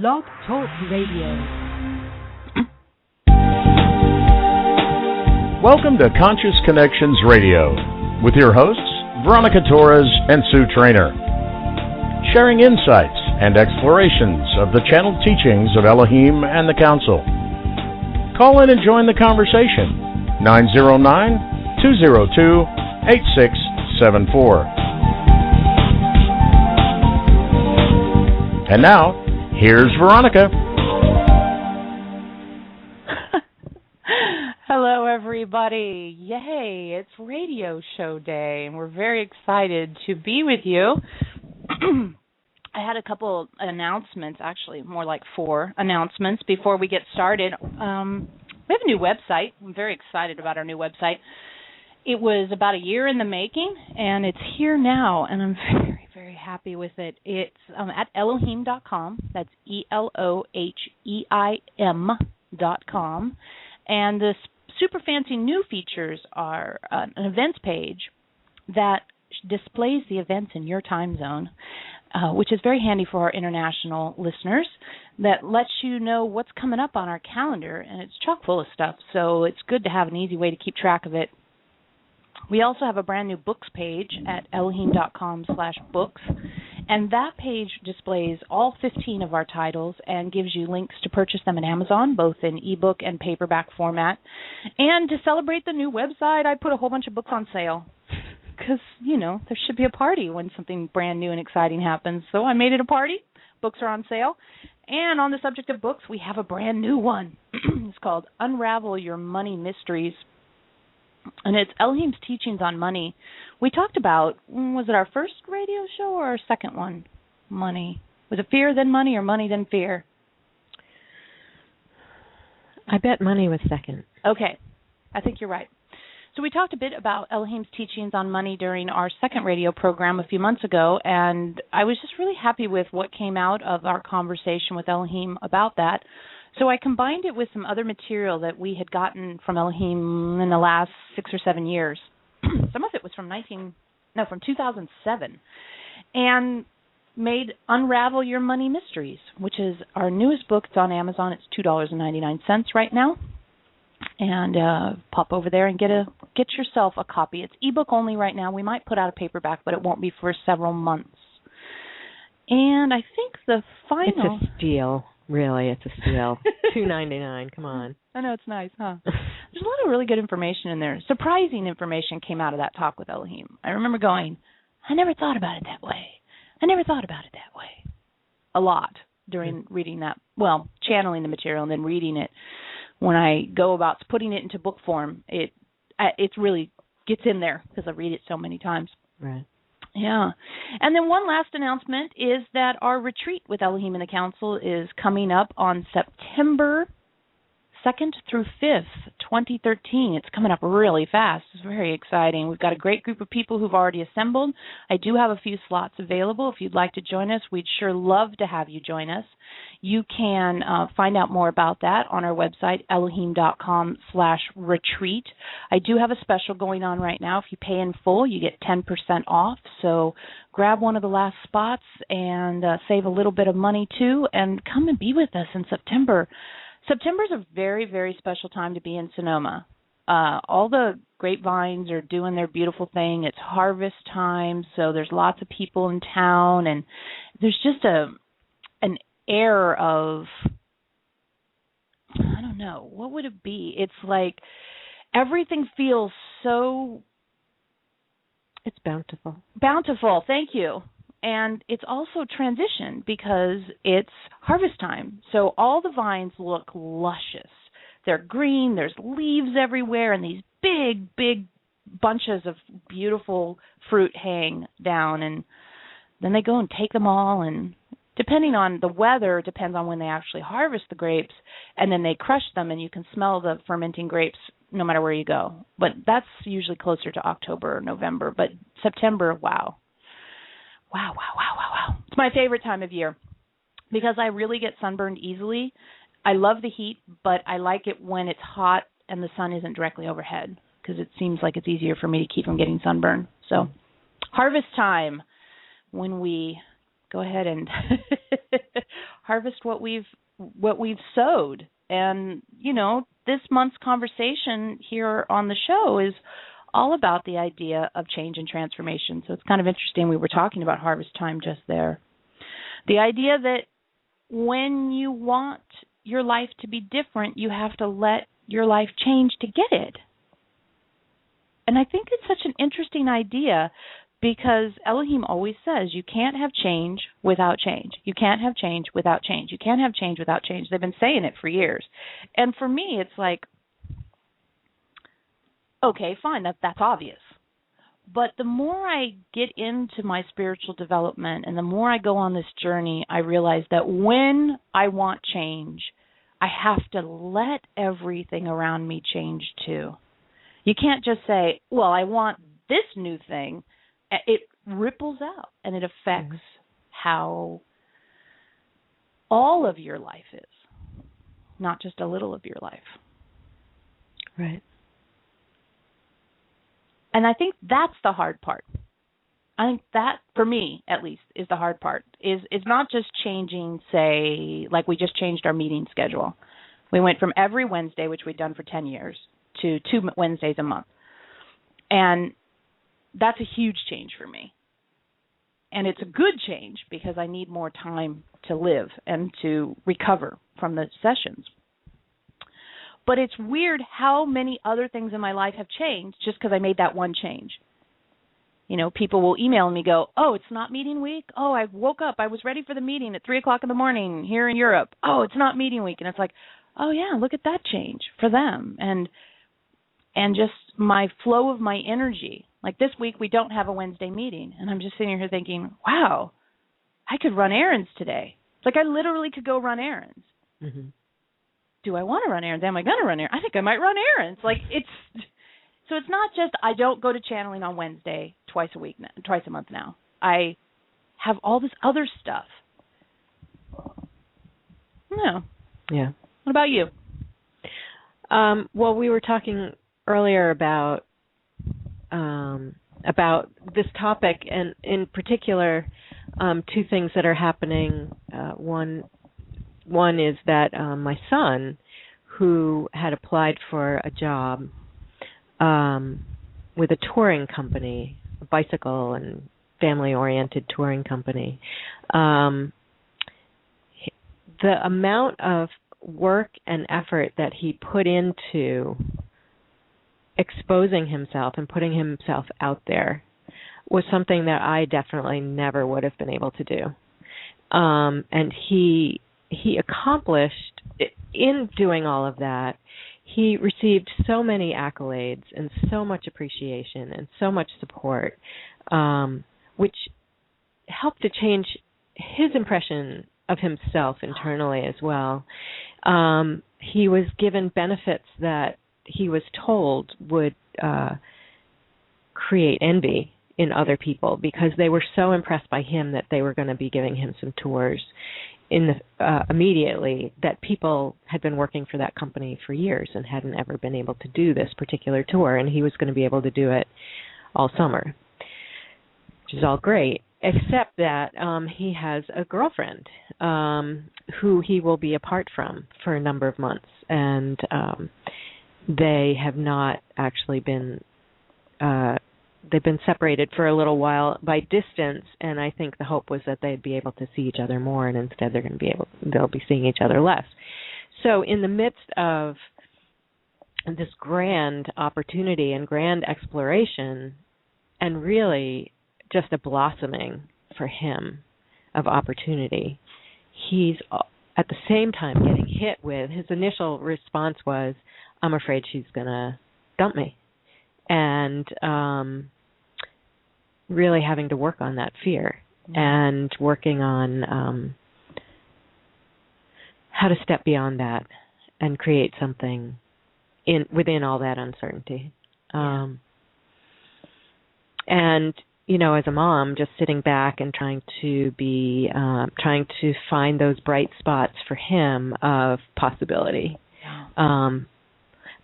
Blog Talk Radio. Welcome to Conscious Connections Radio with your hosts, Veronica Torres and Sue Trainer, sharing insights and explorations of the channeled teachings of Eloheim and the Council. Call in and join the conversation, 909-202-8674. And now, here's Veronica. Hello, everybody. Yay, it's radio show day, and we're very excited to be with you. I had a couple announcements, actually more like 4 announcements before we get started. We have a new website. I'm very excited about our new website. It was about a year in the making, and it's here now, and I'm very, very happy with it. It's at Eloheim.com. That's Eloheim.com. And the super fancy new features are an events page that displays the events in your time zone, which is very handy for our international listeners, that lets you know what's coming up on our calendar, and it's chock full of stuff, so it's good to have an easy way to keep track of it. We also have a brand new books page at Eloheim.com/books, and that page displays all 15 of our titles and gives you links to purchase them on Amazon, both in ebook and paperback format. And to celebrate the new website, I put a whole bunch of books on sale because, you know, there should be a party when something brand new and exciting happens. So I made it a party. Books are on sale. And on the subject of books, we have a brand new one. It's called Unravel Your Money Mysteries. And it's Eloheim's teachings on money. We talked about, was it our first radio show or our second one? Money. Was it fear then money or money then fear? I bet money was second. Okay. I think you're right. So we talked a bit about Eloheim's teachings on money during our second radio program a few months ago, and I was just really happy with what came out of our conversation with Eloheim about that. So I combined it with some other material that we had gotten from Eloheim in the last 6 or 7 years. Some of it was from 2007, and made Unravel Your Money Mysteries, which is our newest book. It's on Amazon. It's $2.99 right now. And pop over there and get yourself a copy. It's ebook only right now. We might put out a paperback, but it won't be for several months. And I think the final... It's a steal. Really, it's a steal. $2.99. Come on. I know, it's nice, huh? There's a lot of really good information in there. Surprising information came out of that talk with Eloheim. I remember going, I never thought about it that way. I never thought about it that way. A lot during reading that, well, channeling the material and then reading it. When I go about putting it into book form, it really gets in there because I read it so many times. Right. Yeah. And then one last announcement is that our retreat with Eloheim and the Council is coming up on September 2nd through 5th, 2013. It's coming up really fast. It's very exciting. We've got a great group of people who've already assembled. I do have a few slots available. If you'd like to join us, we'd sure love to have you join us. You can find out more about that on our website, Eloheim.com/retreat. I do have a special going on right now. If you pay in full, you get 10% off. So grab one of the last spots and save a little bit of money, too, and come and be with us in September. September is a very, very special time to be in Sonoma. All the grapevines are doing their beautiful thing. It's harvest time, so there's lots of people in town, and there's just an air of, I don't know, what would it be? It's like everything feels so... It's bountiful. Bountiful, thank you. And it's also transition because it's harvest time. So all the vines look luscious. They're green, there's leaves everywhere, and these big, big bunches of beautiful fruit hang down. And then they go and take them all, and depending on the weather, depends on when they actually harvest the grapes, and then they crush them, and you can smell the fermenting grapes no matter where you go. But that's usually closer to October or November. But September, wow. Wow. It's my favorite time of year because I really get sunburned easily. I love the heat, but I like it when it's hot and the sun isn't directly overhead because it seems like it's easier for me to keep from getting sunburned. So harvest time, when we go ahead and harvest what we've sowed. And, this month's conversation here on the show is all about the idea of change and transformation. So it's kind of interesting we were talking about harvest time just there. The idea that when you want your life to be different, you have to let your life change to get it. And I think it's such an interesting idea because Elohim always says you can't have change without change. You can't have change without change. You can't have change without change. They've been saying it for years. And for me, it's like, okay, fine, that's obvious. But the more I get into my spiritual development and the more I go on this journey, I realize that when I want change, I have to let everything around me change too. You can't just say, well, I want this new thing. It ripples out and it affects how all of your life is, not just a little of your life. Right. And I think that's the hard part. I think that, for me at least, is the hard part. Is not just changing, say, like we just changed our meeting schedule. We went from every Wednesday, which we'd done for 10 years, to 2 Wednesdays a month. And that's a huge change for me. And it's a good change because I need more time to live and to recover from the sessions. But it's weird how many other things in my life have changed just because I made that one change. People will email me, go, oh, it's not meeting week? Oh, I woke up. I was ready for the meeting at 3 o'clock in the morning here in Europe. Oh, it's not meeting week. And it's like, oh, yeah, look at that change for them. And just my flow of my energy. Like this week, we don't have a Wednesday meeting. And I'm just sitting here thinking, wow, I could run errands today. It's like I literally could go run errands. Mm-hmm. Do I want to run errands? Am I going to run errands? I think I might run errands. So it's not just I don't go to channeling on Wednesday twice a month now. I have all this other stuff. No. Yeah. What about you? Well, we were talking earlier about this topic, and in particular, 2 things that are happening. One is that my son, who had applied for a job with a touring company, a bicycle and family-oriented touring company, the amount of work and effort that he put into exposing himself and putting himself out there was something that I definitely never would have been able to do. And he accomplished, in doing all of that, he received so many accolades and so much appreciation and so much support, which helped to change his impression of himself internally as well. He was given benefits that he was told would create envy in other people because they were so impressed by him that they were going to be giving him some tours immediately, that people had been working for that company for years and hadn't ever been able to do this particular tour, and he was going to be able to do it all summer, which is all great, except that he has a girlfriend who he will be apart from for a number of months, and they have not actually been they've been separated for a little while by distance, and I think the hope was that they'd be able to see each other more, and instead they'll be seeing each other less. So in the midst of this grand opportunity and grand exploration, and really just a blossoming for him of opportunity, he's at the same time getting hit with, his initial response was, I'm afraid she's going to dump me. And really having to work on that fear and working on how to step beyond that and create something within all that uncertainty. And, as a mom, just sitting back and trying to find those bright spots for him of possibility.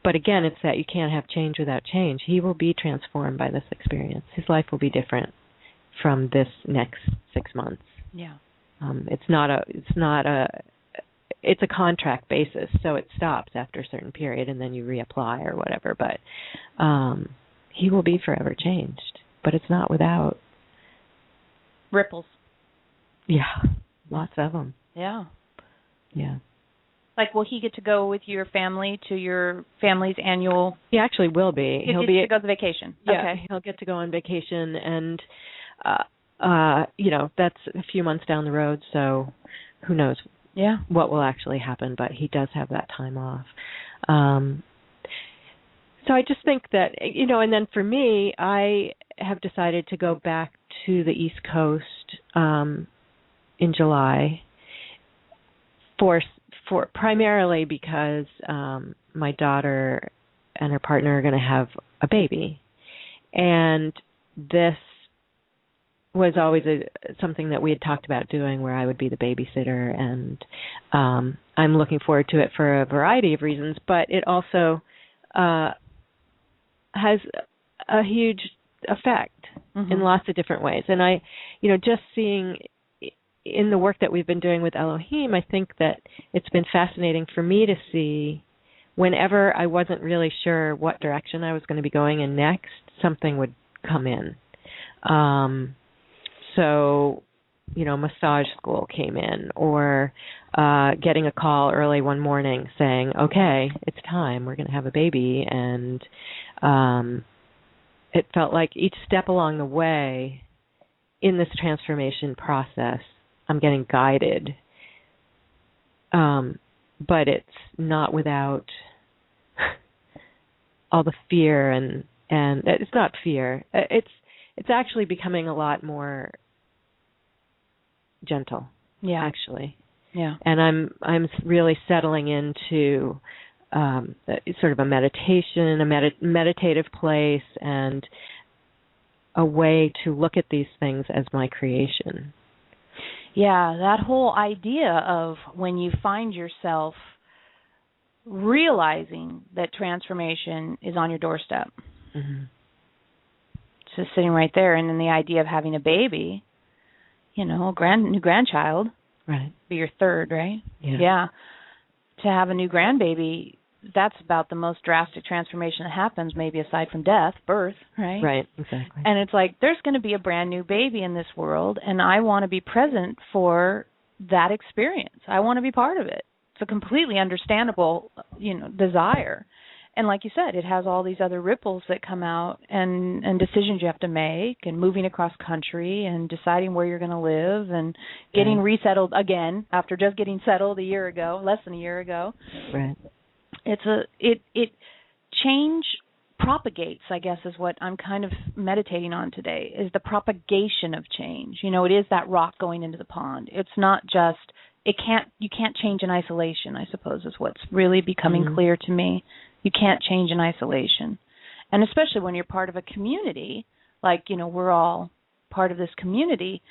But again, it's that you can't have change without change. He will be transformed by this experience. His life will be different from this next 6 months. Yeah. It's a contract basis, so it stops after a certain period, and then you reapply or whatever. But he will be forever changed. But it's not without ripples. Yeah, lots of them. Yeah. Yeah. Like, will he get to go with your family to your family's annual? He actually will be. He'll get to go on vacation. Yeah, okay. He'll get to go on vacation, and that's a few months down the road. So, who knows? Yeah. What will actually happen? But he does have that time off. So I just think that and then for me, I have decided to go back to the East Coast in July for primarily because my daughter and her partner are going to have a baby, and this was always something that we had talked about doing, where I would be the babysitter, and I'm looking forward to it for a variety of reasons, but it also has a huge effect in lots of different ways. And I, just seeing in the work that we've been doing with Eloheim, I think that it's been fascinating for me to see whenever I wasn't really sure what direction I was going to be going in next, something would come in. So, massage school came in, or getting a call early one morning saying, okay, it's time, we're going to have a baby. And it felt like each step along the way in this transformation process, I'm getting guided. But it's not without all the fear, and it's not fear. It's actually becoming a lot more gentle. Yeah. Actually. Yeah. And I'm really settling into sort of a meditation, meditative place, and a way to look at these things as my creation. Yeah, that whole idea of when you find yourself realizing that transformation is on your doorstep. Mm-hmm. It's just sitting right there. And then the idea of having a baby, a new grandchild. Right. Be your third, right? Yeah. To have a new grandbaby, that's about the most drastic transformation that happens, maybe aside from death, birth, right? Right, exactly. And it's like, there's going to be a brand new baby in this world, and I want to be present for that experience. I want to be part of it. It's a completely understandable, desire. And like you said, it has all these other ripples that come out, and decisions you have to make, and moving across country, and deciding where you're going to live, and getting resettled again after just getting settled less than a year ago. Right. It change propagates, I guess, is what I'm kind of meditating on today, is the propagation of change. It is that rock going into the pond. It's not just, you can't change in isolation, I suppose, is what's really becoming clear to me. You can't change in isolation. And especially when you're part of a community, like, we're all part of this community,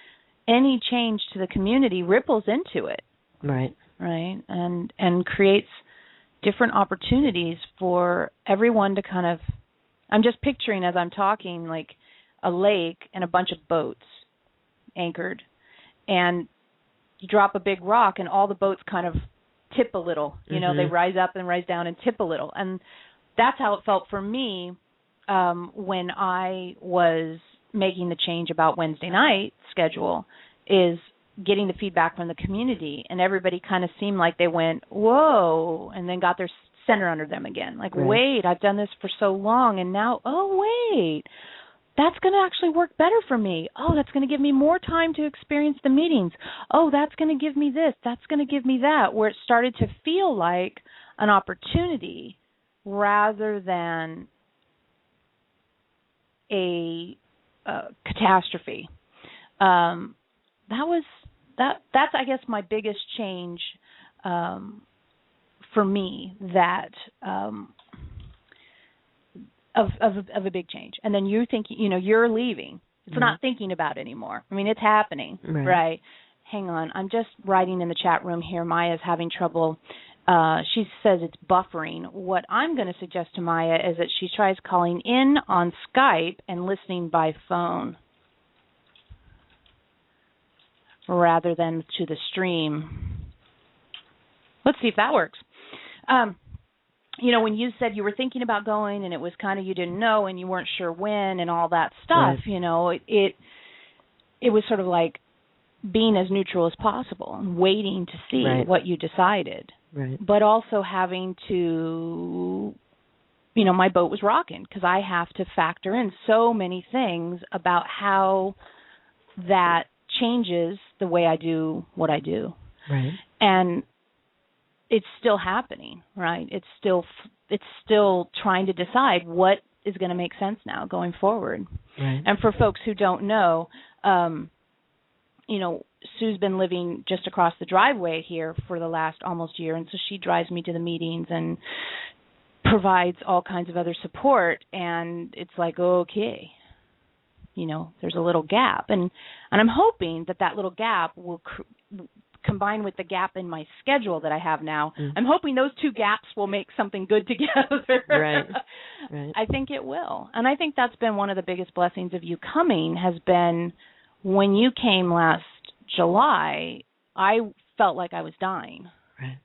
any change to the community ripples into it. Right. Right? And creates different opportunities for everyone to kind of, I'm just picturing as I'm talking, like a lake and a bunch of boats anchored. And you drop a big rock and all the boats kind of tip a little. They rise up and rise down and tip a little. And that's how it felt for me when I was making the change about Wednesday night schedule, is getting the feedback from the community, and everybody kind of seemed like they went, whoa, and then got their center under them again. Like, wait, I've done this for so long, and now, wait, that's going to actually work better for me. Oh, that's going to give me more time to experience the meetings. Oh, that's going to give me this. That's going to give me that, where it started to feel like an opportunity rather than a catastrophe. That's I guess my biggest change for me, that of a big change. And then you think, you're leaving. It's not thinking about it anymore. I mean, it's happening, right? Hang on, I'm just writing in the chat room here. Maya's having trouble. She says it's buffering. What I'm going to suggest to Maya is that she tries calling in on Skype and listening by phone. rather than to the stream. Let's see if that works. When you said you were thinking about going and it was kind of you didn't know and you weren't sure when and all that stuff, right. It was sort of like being as neutral as possible and waiting to see right. what you decided. Right. But also having to, my boat was rocking because I have to factor in so many things about how that changes the way I do what I do. Right. And it's still happening, right? It's still trying to decide what is going to make sense now going forward. Right. And for folks who don't know, Sue's been living just across the driveway here for the last almost year, and so she drives me to the meetings and provides all kinds of other support, and it's like, okay, there's a little gap. And I'm hoping that little gap will combine with the gap in my schedule that I have now. Mm. I'm hoping those two gaps will make something good together. Right. I think it will. And I think that's been one of the biggest blessings of you coming has been when you came last July, I felt like I was dying. Right.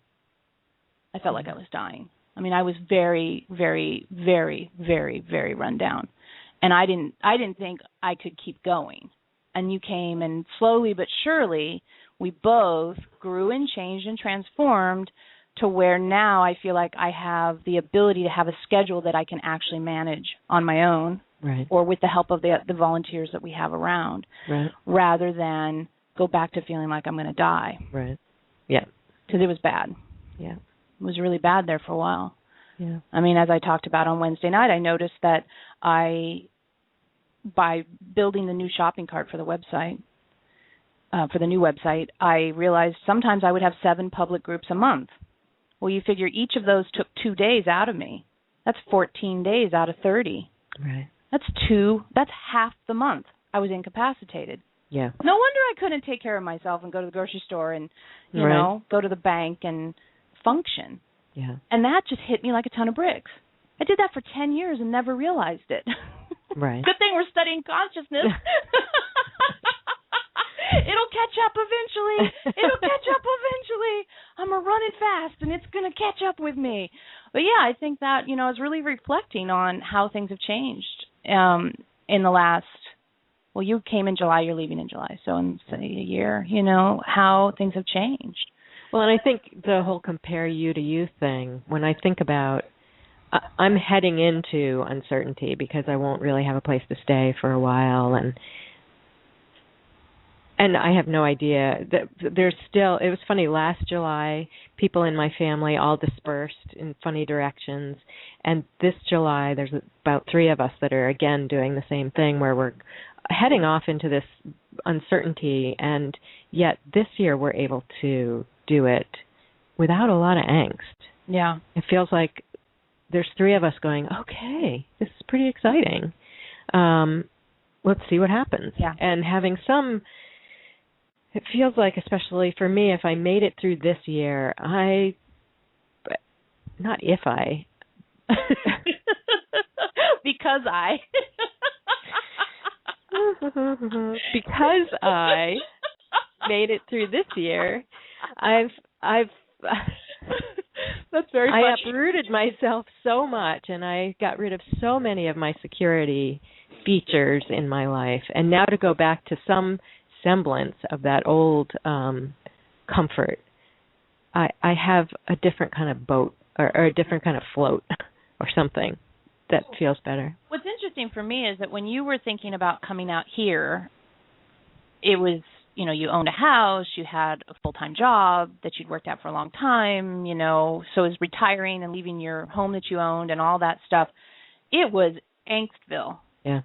I felt like I was dying. I mean, I was very, very, very, very, very run down. And I didn't think I could keep going. And you came, and slowly but surely, we both grew and changed and transformed to where now I feel like I have the ability to have a schedule that I can actually manage on my own, right. or with the help of the volunteers that we have around, right. rather than go back to feeling like I'm going to die. Right. Yeah. Because it was bad. Yeah. It was really bad there for a while. Yeah. I mean, as I talked about on Wednesday night, I noticed that by building the new shopping cart for the website, for the new website, I realized sometimes I would have 7 public groups a month. Well, you figure each of those took 2 days out of me. That's 14 days out of 30. Right. That's half the month I was incapacitated. Yeah. No wonder I couldn't take care of myself and go to the grocery store and, right. Go to the bank and function. Yeah. And that just hit me like a ton of bricks. I did that for 10 years and never realized it. Right. Good thing we're studying consciousness. It'll catch up eventually. I'm running fast, and it's going to catch up with me. But, yeah, I think that, I was really reflecting on how things have changed in the last, well, you came in July, you're leaving in July, so in, say, a year, how things have changed. Well, and I think the whole compare you to you thing, when I think about, I'm heading into uncertainty because I won't really have a place to stay for a while, and I have no idea that there's still, it was funny, last July, people in my family all dispersed in funny directions. And this July, there's about 3 of us that are, again, doing the same thing where we're heading off into this uncertainty. And yet this year we're able to do it without a lot of angst. Yeah. It feels like there's 3 of us going, okay, this is pretty exciting. Let's see what happens. Yeah. And having some... It feels like, especially for me, if I made it through this year, because I made it through this year, I've that's very funny. I uprooted myself so much, and I got rid of so many of my security features in my life, and now to go back to some semblance of that old comfort, I have a different kind of boat or a different kind of float or something that feels better. What's interesting for me is that when you were thinking about coming out here, it was, you owned a house, you had a full-time job that you'd worked at for a long time, so it was retiring and leaving your home that you owned and all that stuff. It was Angstville. Yeah.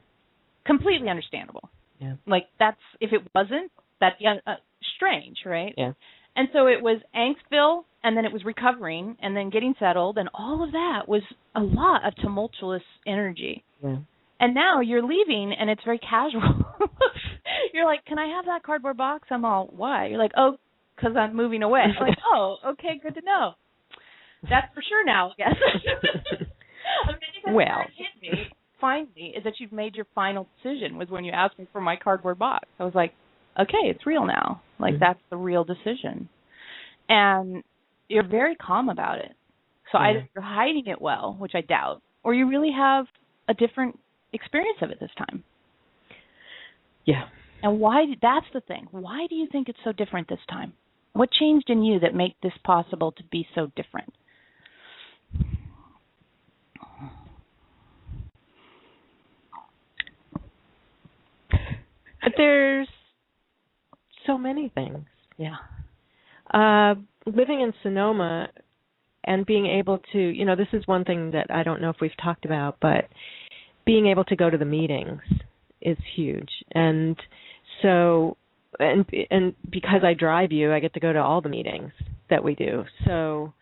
Completely understandable. Yeah. Like that's, if it wasn't, that's strange, right? Yeah. And so it was Angstville, and then it was recovering, and then getting settled, and all of that was a lot of tumultuous energy. Yeah. And now you're leaving, and it's very casual. You're like, can I have that cardboard box? I'm all, why? You're like, oh, because I'm moving away. I'm like, oh, okay, good to know. That's for sure now, I guess. I mean, well. Hit me. Find me is that you've made your final decision was when you asked me for my cardboard box. I was like, okay, it's real now. Like, that's the real decision. And you're very calm about it. So either you're hiding it well, which I doubt, or you really have a different experience of it this time. Yeah. And that's the thing. Why do you think it's so different this time? What changed in you that make this possible to be so different? There's so many things. Yeah. Living in Sonoma and being able to, this is one thing that I don't know if we've talked about, but being able to go to the meetings is huge. And so, and because I drive you, I get to go to all the meetings that we do. So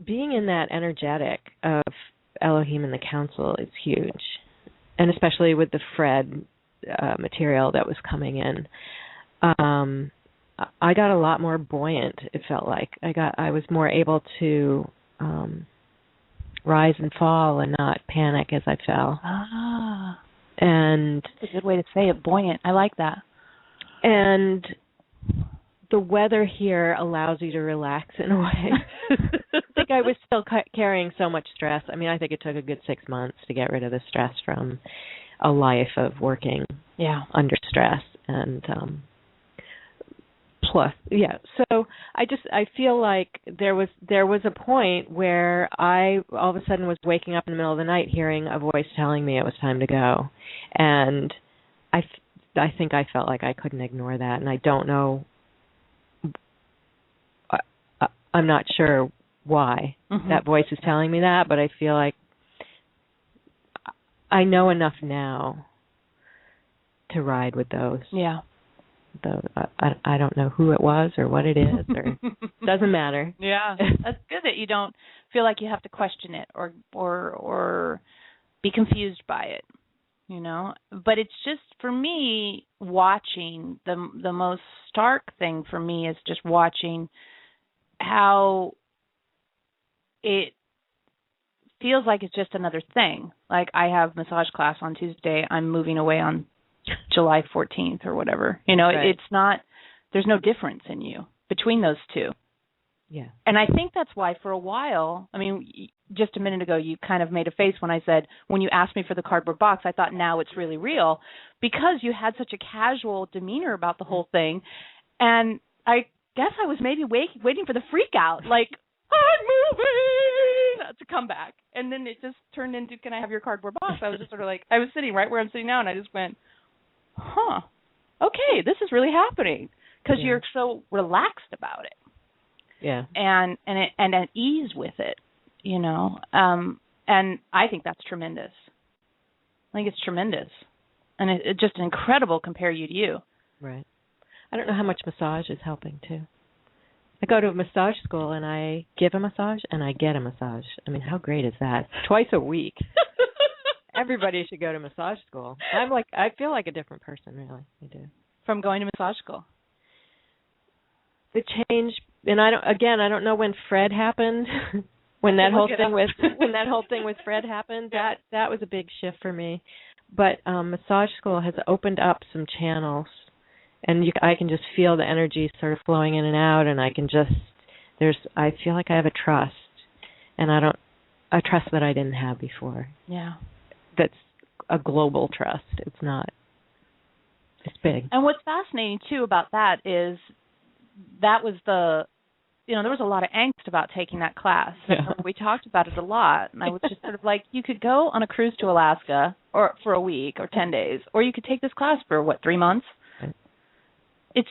being in that energetic of Eloheim and the council is huge. And especially with the Fred material that was coming in. I got a lot more buoyant, it felt like. I was more able to rise and fall and not panic as I fell. Ah. And that's a good way to say it, buoyant. I like that. And the weather here allows you to relax in a way. I think I was still carrying so much stress. I mean, I think it took a good 6 months to get rid of the stress from a life of working under stress. And plus, so I feel like there was a point where I all of a sudden was waking up in the middle of the night hearing a voice telling me it was time to go. And I think I felt like I couldn't ignore that. And I don't know, I'm not sure why that voice is telling me that, but I feel like I know enough now to ride with those. Yeah. Though I don't know who it was or what it is, or doesn't matter. Yeah, that's good that you don't feel like you have to question it or be confused by it, But it's just, for me, watching the most stark thing for me is just watching how it feels like it's just another thing. Like, I have massage class on Tuesday. I'm moving away on July 14th or whatever. Right. It's not, there's no difference in you between those two. Yeah. And I think that's why for a while, I mean, just a minute ago, you kind of made a face when I said, when you asked me for the cardboard box, I thought now it's really real, because you had such a casual demeanor about the whole thing. And I guess I was maybe waiting for the freak out, like, I'm moving, to come back. And then it just turned into, can I have your cardboard box? I was just sort of like, I was sitting right where I'm sitting now, and I just went, okay, this is really happening, because you're so relaxed about it. Yeah. And at ease with it, and I think that's tremendous. I think it's tremendous. And it's just incredible compared to you. Right. I don't know how much massage is helping, too. I go to a massage school, and I give a massage, and I get a massage. I mean, how great is that? Twice a week. Everybody should go to massage school. I feel like a different person, really. I do. From going to massage school? The change, and I don't know when Fred happened. when that whole thing with Fred happened, that was a big shift for me. But massage school has opened up some channels, and I can just feel the energy sort of flowing in and out, and I feel like I have a trust, and a trust that I didn't have before. Yeah. That's a global trust. It's big. And what's fascinating too about that is that was there was a lot of angst about taking that class. Yeah. We talked about it a lot, and I was just sort of like, you could go on a cruise to Alaska or for a week or 10 days, or you could take this class for 3 months. It's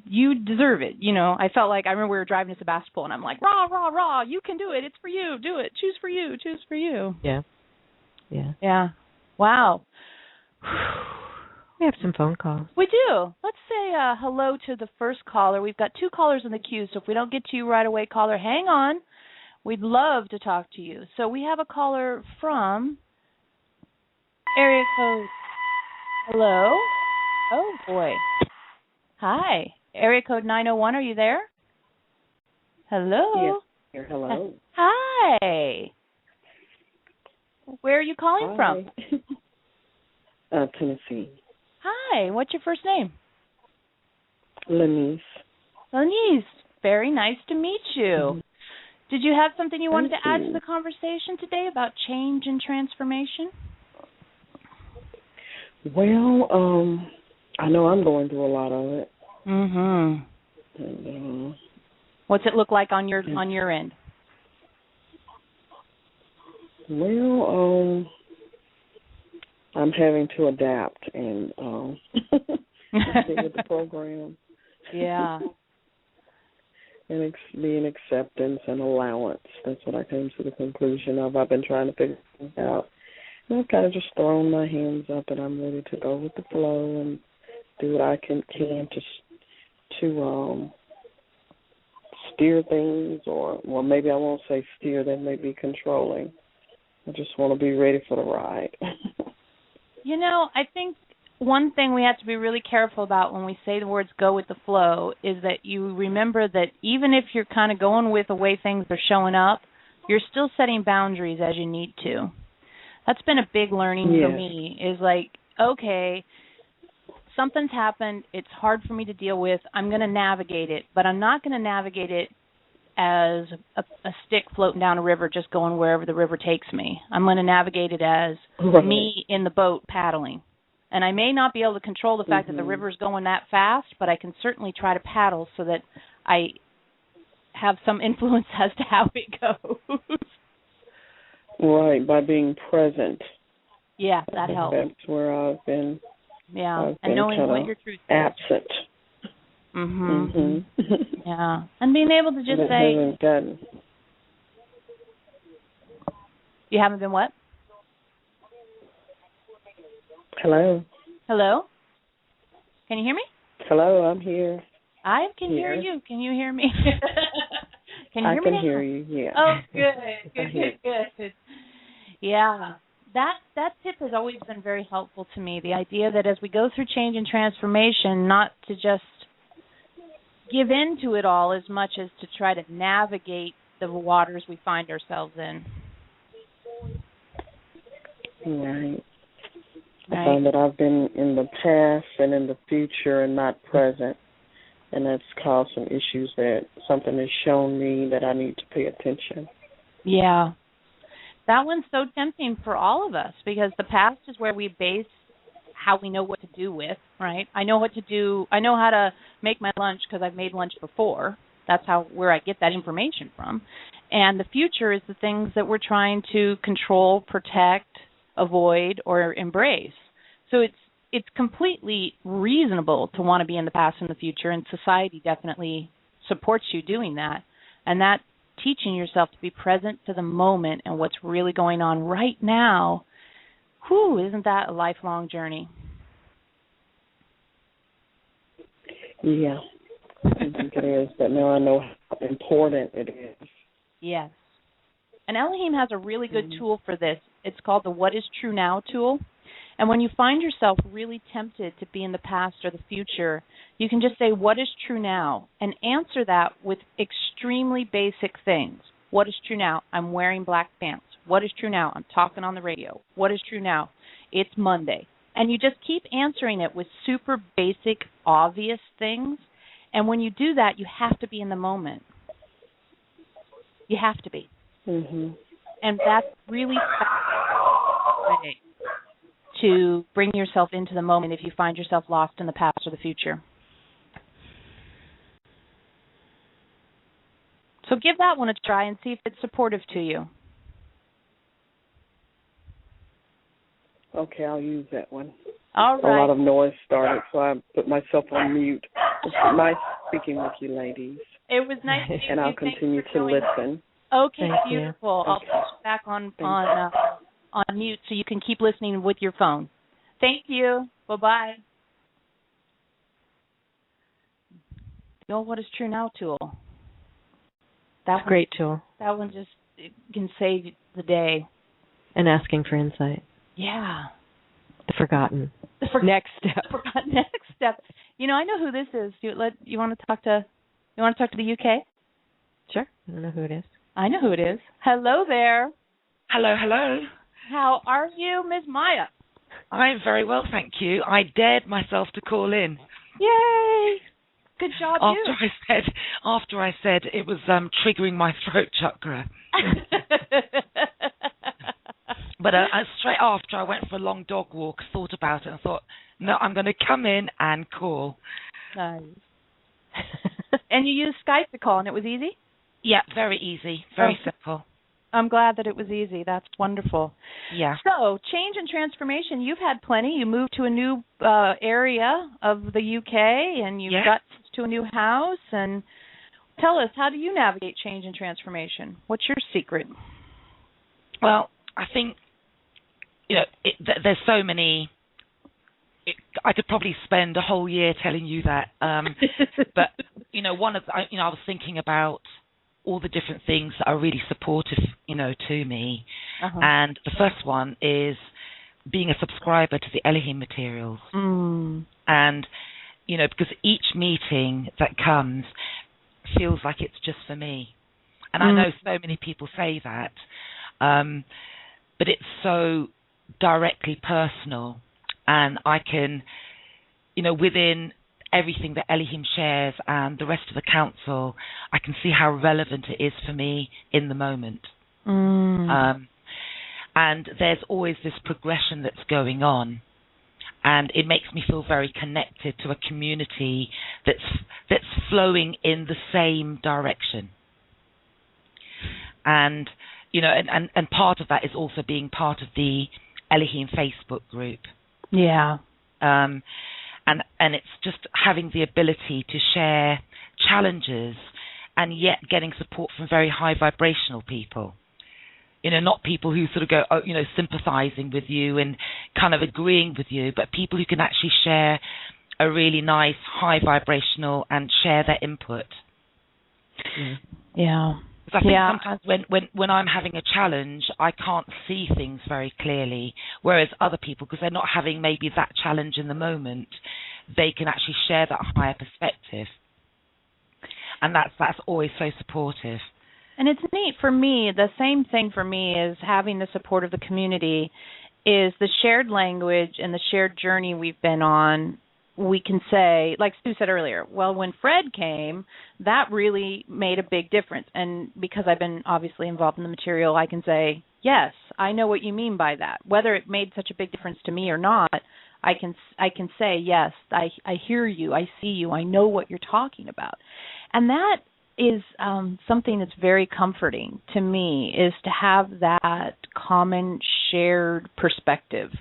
you deserve it. I felt like, I remember we were driving to Sebastopol, and I'm like, rah, rah, rah, you can do it. It's for you. Do it. Choose for you. Choose for you. Yeah. Yeah. Yeah. Wow. We have some phone calls. We do. Let's say hello to the first caller. We've got 2 callers in the queue, so if we don't get to you right away, caller, hang on. We'd love to talk to you. So we have a caller from area code. Hello? Oh, boy. Hi. Area code 901, are you there? Hello? Yes. Here, hello. Hi. Where are you calling from? Tennessee. Hi, what's your first name? Lenise. Lenise, very nice to meet you. Mm-hmm. Did you have something you wanted to add to the conversation today about change and transformation? Well, I know I'm going through a lot of it. Mm-hmm. And, what's it look like on your end? Well, I'm having to adapt and stay with the program. Yeah. And being acceptance and allowance. That's what I came to the conclusion of. I've been trying to figure things out. And I've kind of just thrown my hands up, and I'm ready to go with the flow and do what I can to steer things, or maybe I won't say steer, that may be controlling. I just want to be ready for the ride. I think one thing we have to be really careful about when we say the words go with the flow is that you remember that even if you're kind of going with the way things are showing up, you're still setting boundaries as you need to. That's been a big learning for me, is like, okay, something's happened, it's hard for me to deal with, I'm going to navigate it, but I'm not going to navigate it as a stick floating down a river just going wherever the river takes me. I'm going to navigate it as me in the boat paddling. And I may not be able to control the fact that the river's going that fast, but I can certainly try to paddle so that I have some influence as to how it goes. Right, by being present. Yeah, that helps. That's where I've been. Yeah, and knowing what your truth is. Absent. Yeah, and being able to just say. You haven't been what? Hello. Hello? Can you hear me? Hello, I'm here. I can hear you. Can you hear me? Can you hear me? I can hear you, yeah. Oh, good. Yeah. That tip has always been very helpful to me, the idea that as we go through change and transformation, not to just give in to it all as much as to try to navigate the waters we find ourselves in. Right. I find that I've been in the past and in the future and not present, and that's caused some issues that something has shown me that I need to pay attention. Yeah. That one's so tempting for all of us because the past is where we base how we know what to do with, right? I know what to do. I know how to make my lunch because I've made lunch before. That's where I get that information from. And the future is the things that we're trying to control, protect, avoid, or embrace. So it's completely reasonable to want to be in the past and the future, and society definitely supports you doing that. And that teaching yourself to be present to the moment and what's really going on right now, isn't that a lifelong journey? Yeah, I think it is, but now I know how important it is. Yes. And Eloheim has a really good tool for this. It's called the What is True Now tool. And when you find yourself really tempted to be in the past or the future, you can just say, what is true now? And answer that with extremely basic things. What is true now? I'm wearing black pants. What is true now? I'm talking on the radio. What is true now? It's Monday. And you just keep answering it with super basic, obvious things. And when you do that, you have to be in the moment. You have to be. Mm-hmm. And that's really fast way to bring yourself into the moment if you find yourself lost in the past or the future. So give that one a try and see if it's supportive to you. Okay, I'll use that one. All right. A lot of noise started, so I put myself on mute. It's nice speaking with you, ladies. It was nice to meet you. And I'll continue to listen. Okay, beautiful. I'll put you back on mute so you can keep listening with your phone. Thank you. Bye-bye. The old What is True Now tool. That's a great tool. That one just can save the day. And asking for insight. Yeah. The forgotten. Next step. The forgotten next step. I know who this is. You want to talk to the UK? Sure. I don't know who it is. I know who it is. Hello there. Hello. How are you, Miss Maya? I'm very well, thank you. I dared myself to call in. Yay! Good job, you. After I said it was triggering my throat chakra. But straight after, I went for a long dog walk, thought about it, and thought, no, I'm going to come in and call. Nice. And you used Skype to call, and it was easy? Yeah, very easy, very simple. I'm glad that it was easy. That's wonderful. Yeah. So, change and transformation, you've had plenty. You moved to a new area of the UK, and you got to a new house. And tell us, how do you navigate change and transformation? What's your secret? Well, I think, there's so many. I could probably spend a whole year telling you that. But, I was thinking about all the different things that are really supportive, to me. Uh-huh. And the first one is being a subscriber to the Eloheim materials. Mm. And, because each meeting that comes feels like it's just for me. And I know so many people say that, but it's so directly personal. And I can, within everything that Eloheim shares and the rest of the council, I can see how relevant it is for me in the moment. Mm. And there's always this progression that's going on. And it makes me feel very connected to a community that's flowing in the same direction. And, and part of that is also being part of the Eloheim Facebook group. Yeah. And it's just having the ability to share challenges and yet getting support from very high vibrational people. Not people who sort of go, sympathizing with you and kind of agreeing with you, but people who can actually share a really nice high vibrational and share their input. Yeah. Because I think sometimes when I'm having a challenge, I can't see things very clearly, whereas other people, because they're not having maybe that challenge in the moment, they can actually share that higher perspective. And that's always so supportive. And it's neat for me, the same thing for me is having the support of the community is the shared language and the shared journey we've been on. We can say, like Sue said earlier, well, when Fred came, that really made a big difference. And because I've been obviously involved in the material, I can say, yes, I know what you mean by that. Whether it made such a big difference to me or not, I can say, yes, I hear you, I see you, I know what you're talking about. And that is something that's very comforting to me, is to have that common shared perspective.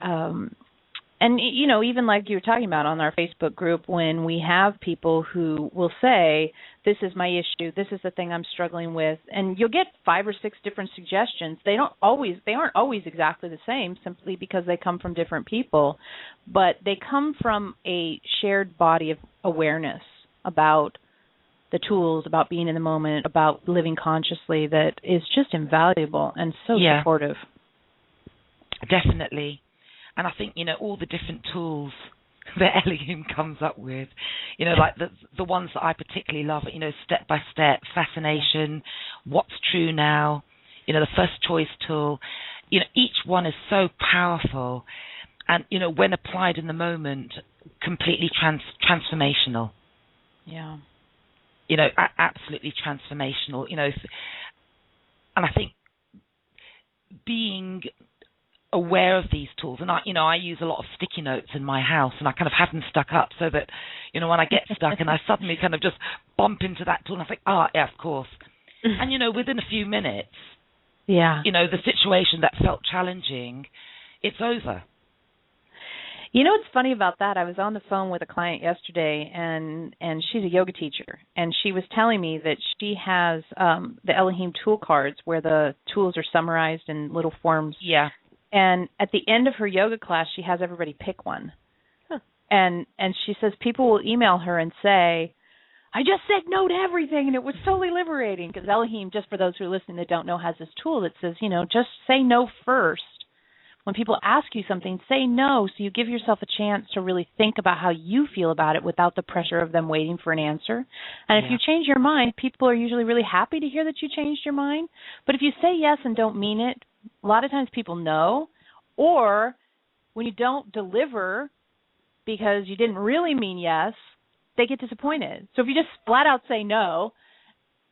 And, even like you were talking about on our Facebook group, when we have people who will say, this is my issue, this is the thing I'm struggling with, and you'll get 5 or 6 different suggestions. They aren't always exactly the same, simply because they come from different people, but they come from a shared body of awareness about the tools, about being in the moment, about living consciously, that is just invaluable and so supportive. Definitely. And I think, all the different tools that Eloheim comes up with, like the ones that I particularly love, step by step, fascination, what's true now, the first choice tool, each one is so powerful and, when applied in the moment, completely transformational. Yeah. Absolutely transformational, and I think being aware of these tools, and I use a lot of sticky notes in my house, and I kind of have them stuck up so that, when I get stuck and I suddenly kind of just bump into that tool, and I think, yeah, of course. And, within a few minutes, the situation that felt challenging, it's over. What's funny about that? I was on the phone with a client yesterday, and she's a yoga teacher, and she was telling me that she has the Eloheim tool cards where the tools are summarized in little forms. Yeah. And at the end of her yoga class, she has everybody pick one. Huh. And she says people will email her and say, I just said no to everything, and it was totally liberating. Because Eloheim, just for those who are listening that don't know, has this tool that says, just say no first. When people ask you something, say no, so you give yourself a chance to really think about how you feel about it without the pressure of them waiting for an answer. And if you change your mind, people are usually really happy to hear that you changed your mind. But if you say yes and don't mean it, a lot of times people know, or when you don't deliver because you didn't really mean yes, they get disappointed. So if you just flat out say no,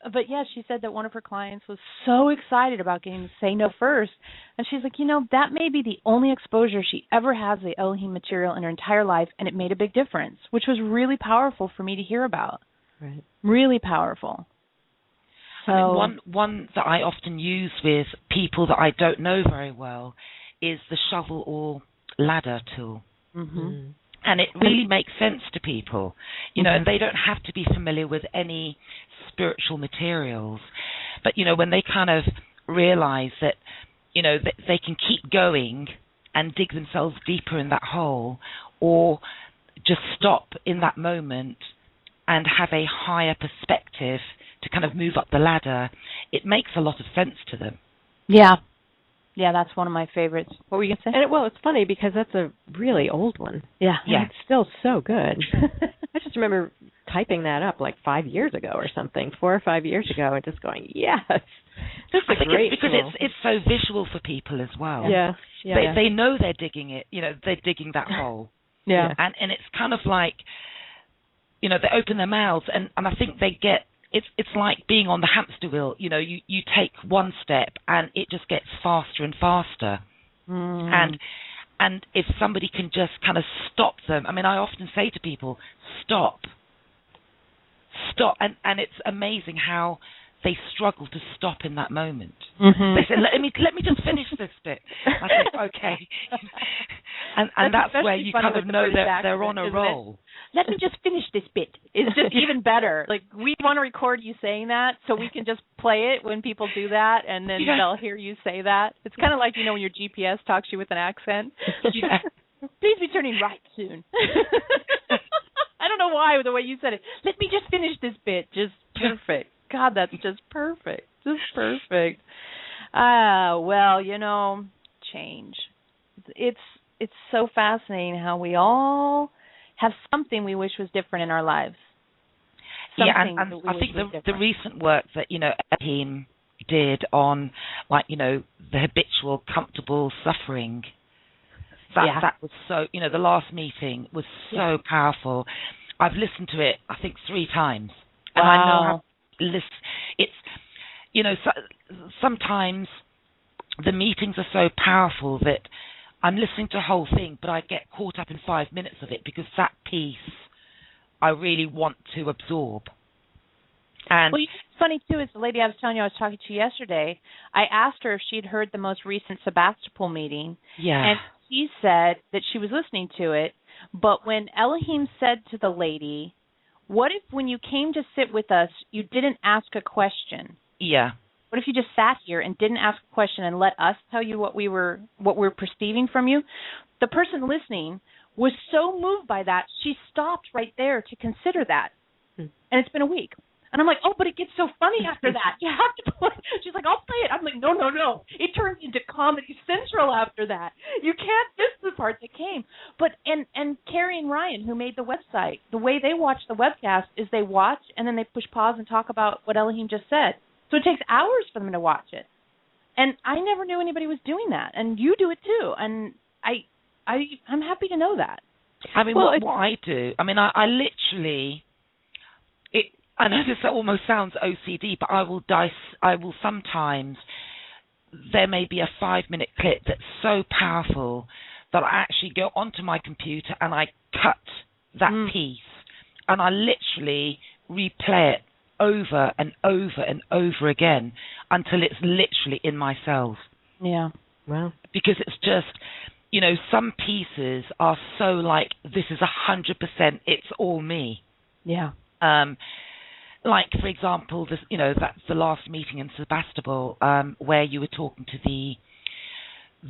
but yes, she said that one of her clients was so excited about getting to say no first, and she's like, that may be the only exposure she ever has to the Elohim material in her entire life, and it made a big difference, which was really powerful for me to hear about. Right. Really powerful. So I mean, one that I often use with people that I don't know very well is the shovel or ladder tool. Mm-hmm. And it really makes sense to people, and they don't have to be familiar with any spiritual materials. But, when they kind of realize that, that they can keep going and dig themselves deeper in that hole, or just stop in that moment and have a higher perspective to kind of move up the ladder, it makes a lot of sense to them. Yeah. Yeah, that's one of my favorites. What were you going to say? And it's funny because that's a really old one. Yeah. And it's still so good. I just remember typing that up like 5 years ago or something, 4 or 5 years ago, and just going, yes, this is a great because tool. it's so visual for people as well. Yeah. They know they're digging it, they're digging that hole. Yeah. And it's kind of like, they open their mouths, and I think they get, it's like being on the hamster wheel. You take one step and it just gets faster and faster. And if somebody can just kind of stop them, I mean, I often say to people, stop, and it's amazing how they struggle to stop in that moment. Mm-hmm. They say, let me just finish this bit. I say, okay, and that's where you kind of know that they're on a roll. Let me just finish this bit. It's just even better. Like, we want to record you saying that so we can just play it when people do that, and then they'll hear you say that. It's kind of like, when your GPS talks to you with an accent. Yeah. Please be turning right soon. I don't know why, the way you said it. Let me just finish this bit. Just perfect. God, that's just perfect. Just perfect. Well, change. It's so fascinating how we all have something we wish was different in our lives. And I think the recent work that, Eloheim did on, like, the habitual, comfortable suffering, that was so, the last meeting was so powerful. I've listened to it, I think, 3 times. And I know how it's, sometimes the meetings are so powerful that I'm listening to the whole thing, but I get caught up in 5 minutes of it because that piece I really want to absorb. And it's funny, too, is the lady I was telling you I was talking to yesterday, I asked her if she'd heard the most recent Sebastopol meeting. Yeah. And she said that she was listening to it, but when Elohim said to the lady, what if when you came to sit with us, you didn't ask a question? Yeah. What if you just sat here and didn't ask a question and let us tell you what we're perceiving from you? The person listening was so moved by that, she stopped right there to consider that. And it's been a week. And I'm like, oh, but it gets so funny after that. You have to play. She's like, I'll play it. I'm like, no. It turns into Comedy Central after that. You can't miss the part that came. But and Carrie and Ryan, who made the website, the way they watch the webcast is they watch and then they push pause and talk about what Elohim just said. So it takes hours for them to watch it. And I never knew anybody was doing that. And you do it too. And I'm happy to know that. I mean, what I do, I mean, I literally, I know this almost sounds OCD, but I will sometimes, there may be a 5-minute clip that's so powerful that I actually go onto my computer and I cut that piece and I literally replay it over and over and over again until it's literally in my cells. Yeah. Wow. Because it's just, some pieces are so like, this is 100%, it's all me. Yeah. Like, for example, this, that's the last meeting in Sebastopol, where you were talking to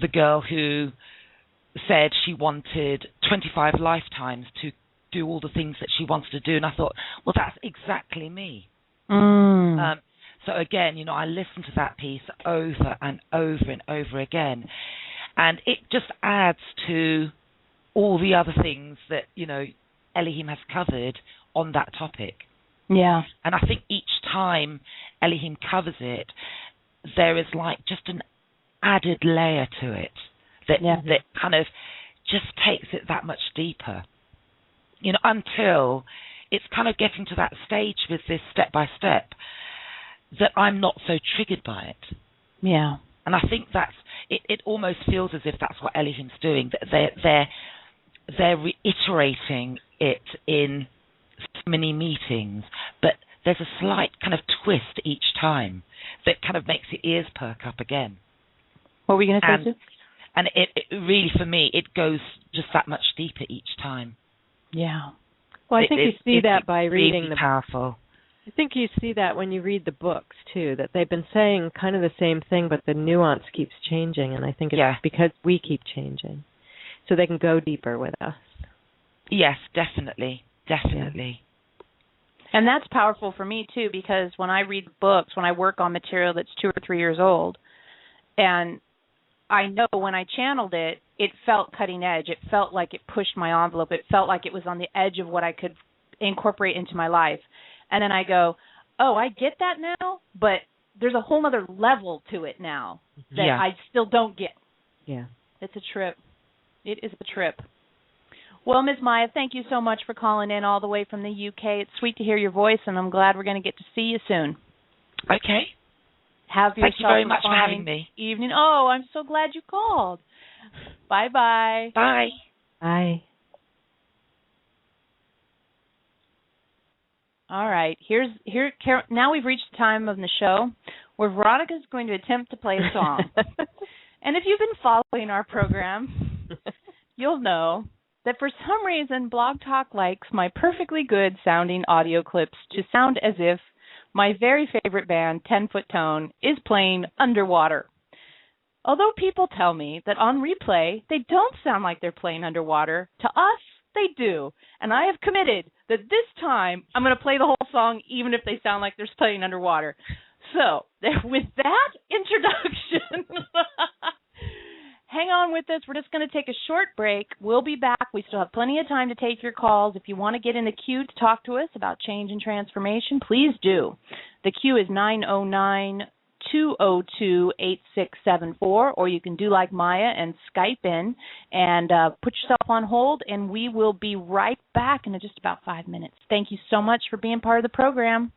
the girl who said she wanted 25 lifetimes to do all the things that she wants to do, and I thought, well, that's exactly me. So again, I listened to that piece over and over and over again, and it just adds to all the other things that Elohim has covered on that topic. Yeah. And I think each time Elohim covers it, there is like just an added layer to it that kind of just takes it that much deeper. You know, until it's kind of getting to that stage with this step by step that I'm not so triggered by it. Yeah. And I think that's it. It almost feels as if that's what Elohim's doing. That they're reiterating it in so many meetings, but there's a slight kind of twist each time that kind of makes your ears perk up again. What were you going to say, Sue? And it really, for me, it goes just that much deeper each time. Yeah. Well, I think you see that by really reading the powerful. I think you see that when you read the books too, that they've been saying kind of the same thing, but the nuance keeps changing, and I think it's because we keep changing, so they can go deeper with us. Yes, definitely. Yeah. And that's powerful for me too, because when I read books, when I work on material that's 2 or 3 years old, and I know when I channeled it, it felt cutting edge. It felt like it pushed my envelope. It felt like it was on the edge of what I could incorporate into my life. And then I go, oh, I get that now, but there's a whole other level to it now that I still don't get. Yeah. It's a trip. It is a trip. Well, Ms. Maya, thank you so much for calling in all the way from the UK. It's sweet to hear your voice, and I'm glad we're going to get to see you soon. Okay. Thank you very much for having me. Evening. Oh, I'm so glad you called. Bye-bye. Bye. Bye. All right. Now we've reached the time of the show where Veronica's going to attempt to play a song. And if you've been following our program, you'll know that for some reason Blog Talk likes my perfectly good sounding audio clips to sound as if my very favorite band, 10 Foot Tone, is playing underwater. Although people tell me that on replay they don't sound like they're playing underwater, to us they do. And I have committed that this time I'm going to play the whole song even if they sound like they're playing underwater. So, with that introduction, hang on with us. We're just going to take a short break. We'll be back. We still have plenty of time to take your calls. If you want to get in the queue to talk to us about change and transformation, please do. The queue is 909-202-8674, or you can do like Maya and Skype in and put yourself on hold, and we will be right back in just about 5 minutes. Thank you so much for being part of the program.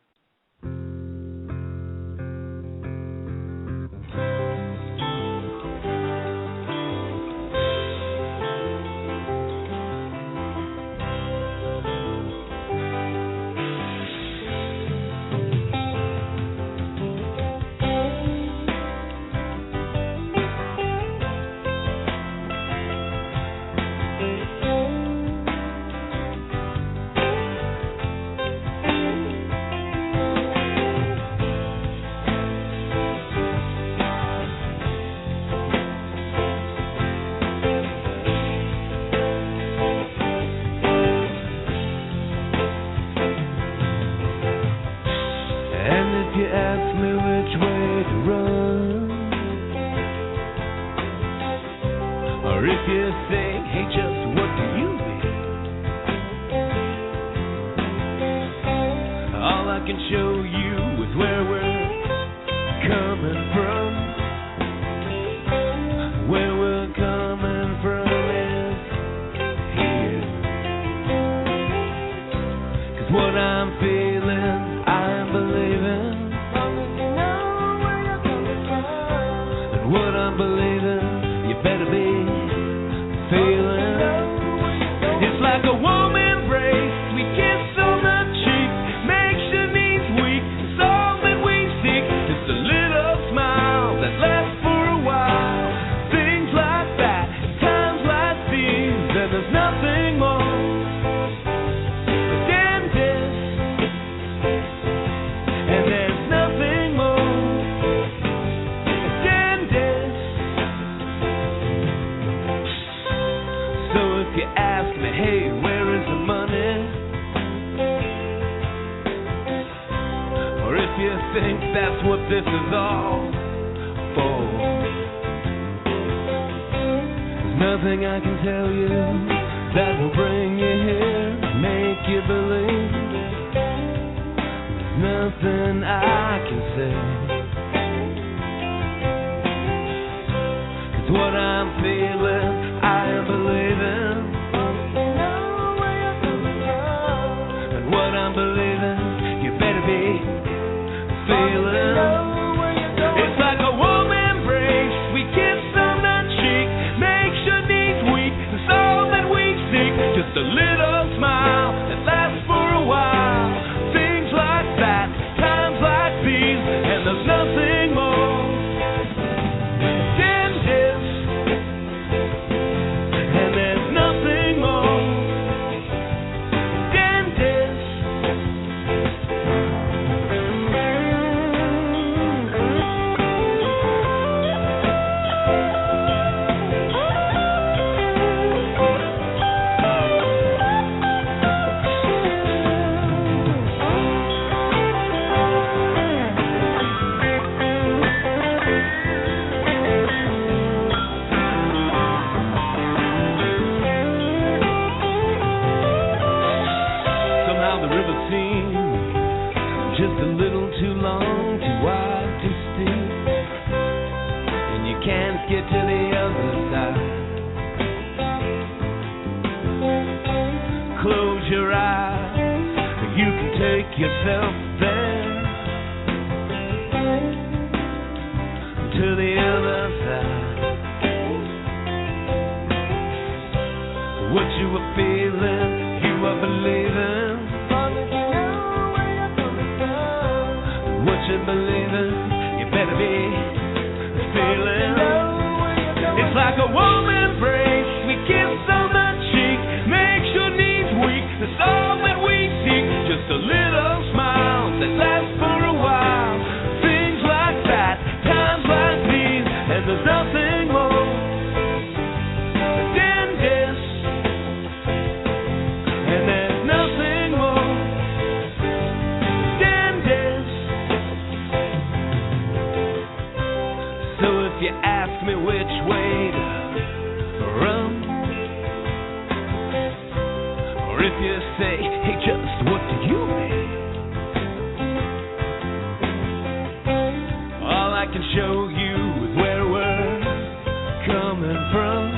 What I'm feeling, I am believing. feeling. It's like a warm embrace. We kiss on the cheek, makes your knees weak. It's all that we seek. Just a little smile that lasts for a while. Things like that, times like these, and there's nothing more than this. And there's nothing more than this. Somehow the river seems just a little too long, too wide, too steep, and you can't get to the other side. Close your eyes, you can take yourself there to the other side. What you were feeling, you were believing. What you believing, you better be feeling. It's like a warm embrace. We kiss on the cheek, makes your knees weak. That's all that we seek. Just a little smile that lasts for a while. Things like that, times like these, and there's nothing more than this. And there's nothing more than this. So if you ask me which way to run, or if you say, hey, just what do you mean? All I can show you is where we're coming from.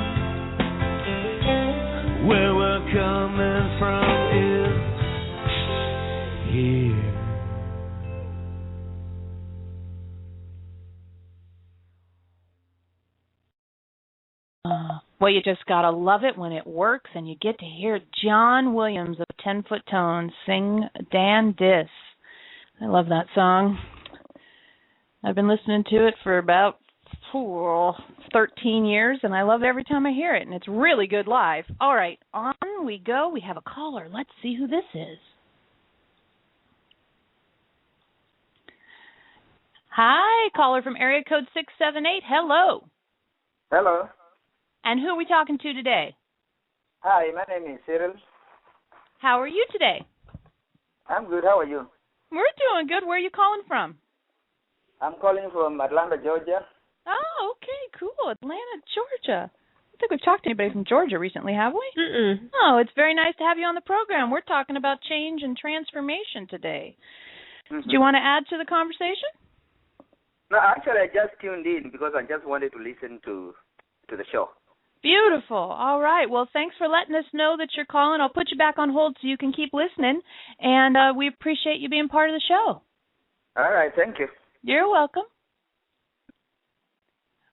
Where we're coming from is here. Well, you just got to love it when it works, and you get to hear John Williams of 10 Foot Tone sing Dan Dis. I love that song. I've been listening to it for about 13 years, and I love it every time I hear it, and it's really good live. All right, on we go. We have a caller. Let's see who this is. Hi, caller from area code 678. Hello. Hello. And who are we talking to today? Hi, my name is Cyril. How are you today? I'm good. How are you? We're doing good. Where are you calling from? I'm calling from Atlanta, Georgia. Oh, okay, cool. Atlanta, Georgia. I don't think we've talked to anybody from Georgia recently, have we? Mm-mm. Oh, it's very nice to have you on the program. We're talking about change and transformation today. Mm-hmm. Do you want to add to the conversation? No, actually, I just tuned in because I just wanted to listen to the show. Beautiful. All right. Well, thanks for letting us know that you're calling. I'll put you back on hold so you can keep listening, and we appreciate you being part of the show. All right. Thank you. You're welcome.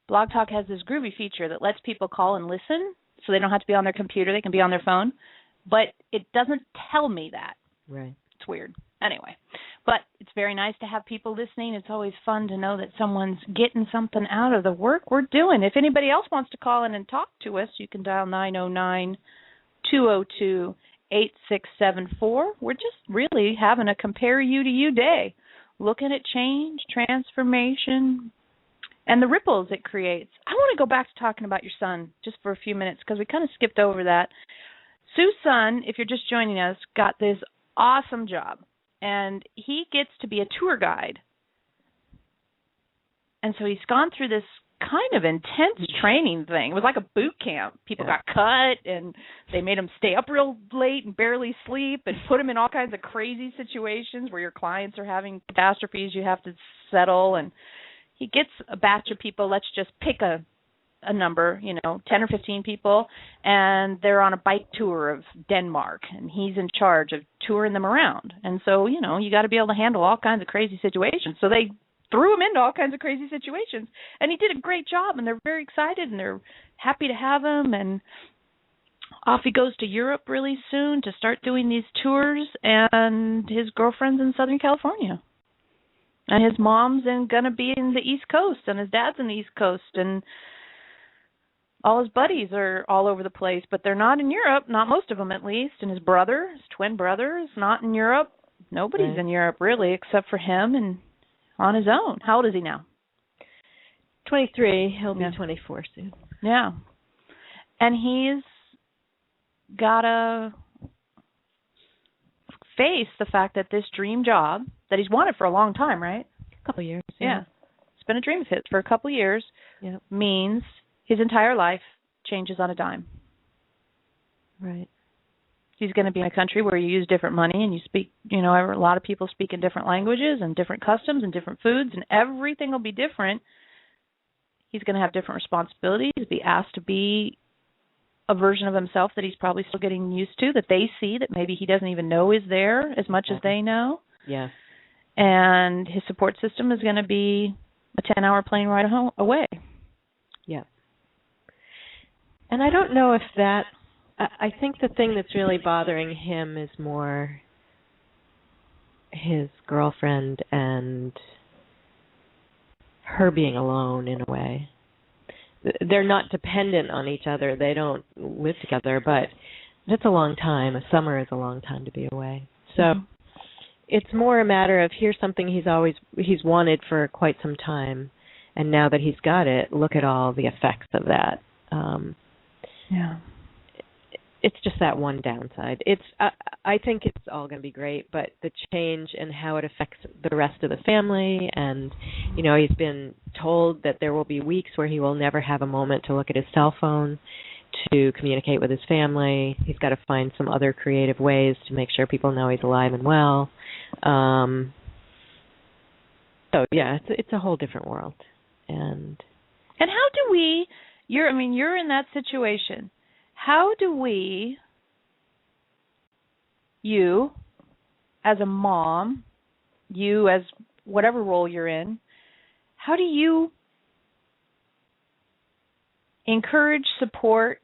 Blog Talk has this groovy feature that lets people call and listen, so they don't have to be on their computer. They can be on their phone. But it doesn't tell me that. Right. It's weird. Anyway, but it's very nice to have people listening. It's always fun to know that someone's getting something out of the work we're doing. If anybody else wants to call in and talk to us, you can dial 909-202-8674. We're just really having a compare you to you day, looking at change, transformation, and the ripples it creates. I want to go back to talking about your son just for a few minutes because we kind of skipped over that. Sue's son, if you're just joining us, got this awesome job. And he gets to be a tour guide. And so he's gone through this kind of intense training thing. It was like a boot camp. People got cut, and they made him stay up real late and barely sleep and put him in all kinds of crazy situations where your clients are having catastrophes you have to settle. And he gets a batch of people. Let's just pick a a number, 10 or 15 people, and they're on a bike tour of Denmark, and he's in charge of touring them around. And so, you got to be able to handle all kinds of crazy situations. So they threw him into all kinds of crazy situations, and he did a great job, and they're very excited, and they're happy to have him. And off he goes to Europe really soon to start doing these tours, and his girlfriend's in Southern California. And his mom's going to be in the East Coast, and his dad's in the East Coast, and all his buddies are all over the place, but they're not in Europe, not most of them at least. And his brother, his twin brother, is not in Europe. Nobody's in Europe really except for him and on his own. How old is he now? 23. He'll be 24 soon. Yeah. And he's got to face the fact that this dream job that he's wanted for a long time, right? A couple of years. Yeah. It's been a dream of his for a couple of years. Yeah. Means his entire life changes on a dime. Right. He's going to be in a country where you use different money and you speak, a lot of people speak in different languages and different customs and different foods, and everything will be different. He's going to have different responsibilities, be asked to be a version of himself that he's probably still getting used to, that they see, that maybe he doesn't even know is there as much as they know. Yeah. And his support system is going to be a 10-hour plane ride away. Yeah. And I don't know if that, I think the thing that's really bothering him is more his girlfriend and her being alone in a way. They're not dependent on each other. They don't live together, but it's a long time. A summer is a long time to be away. So it's more a matter of here's something he's wanted for quite some time, and now that he's got it, look at all the effects of that. It's just that one downside. I think it's all going to be great, but the change and how it affects the rest of the family, and he's been told that there will be weeks where he will never have a moment to look at his cell phone to communicate with his family. He's got to find some other creative ways to make sure people know he's alive and well. So yeah, it's a whole different world. And how do we? You're in that situation. How do we, you as a mom, you as whatever role you're in, how do you encourage, support,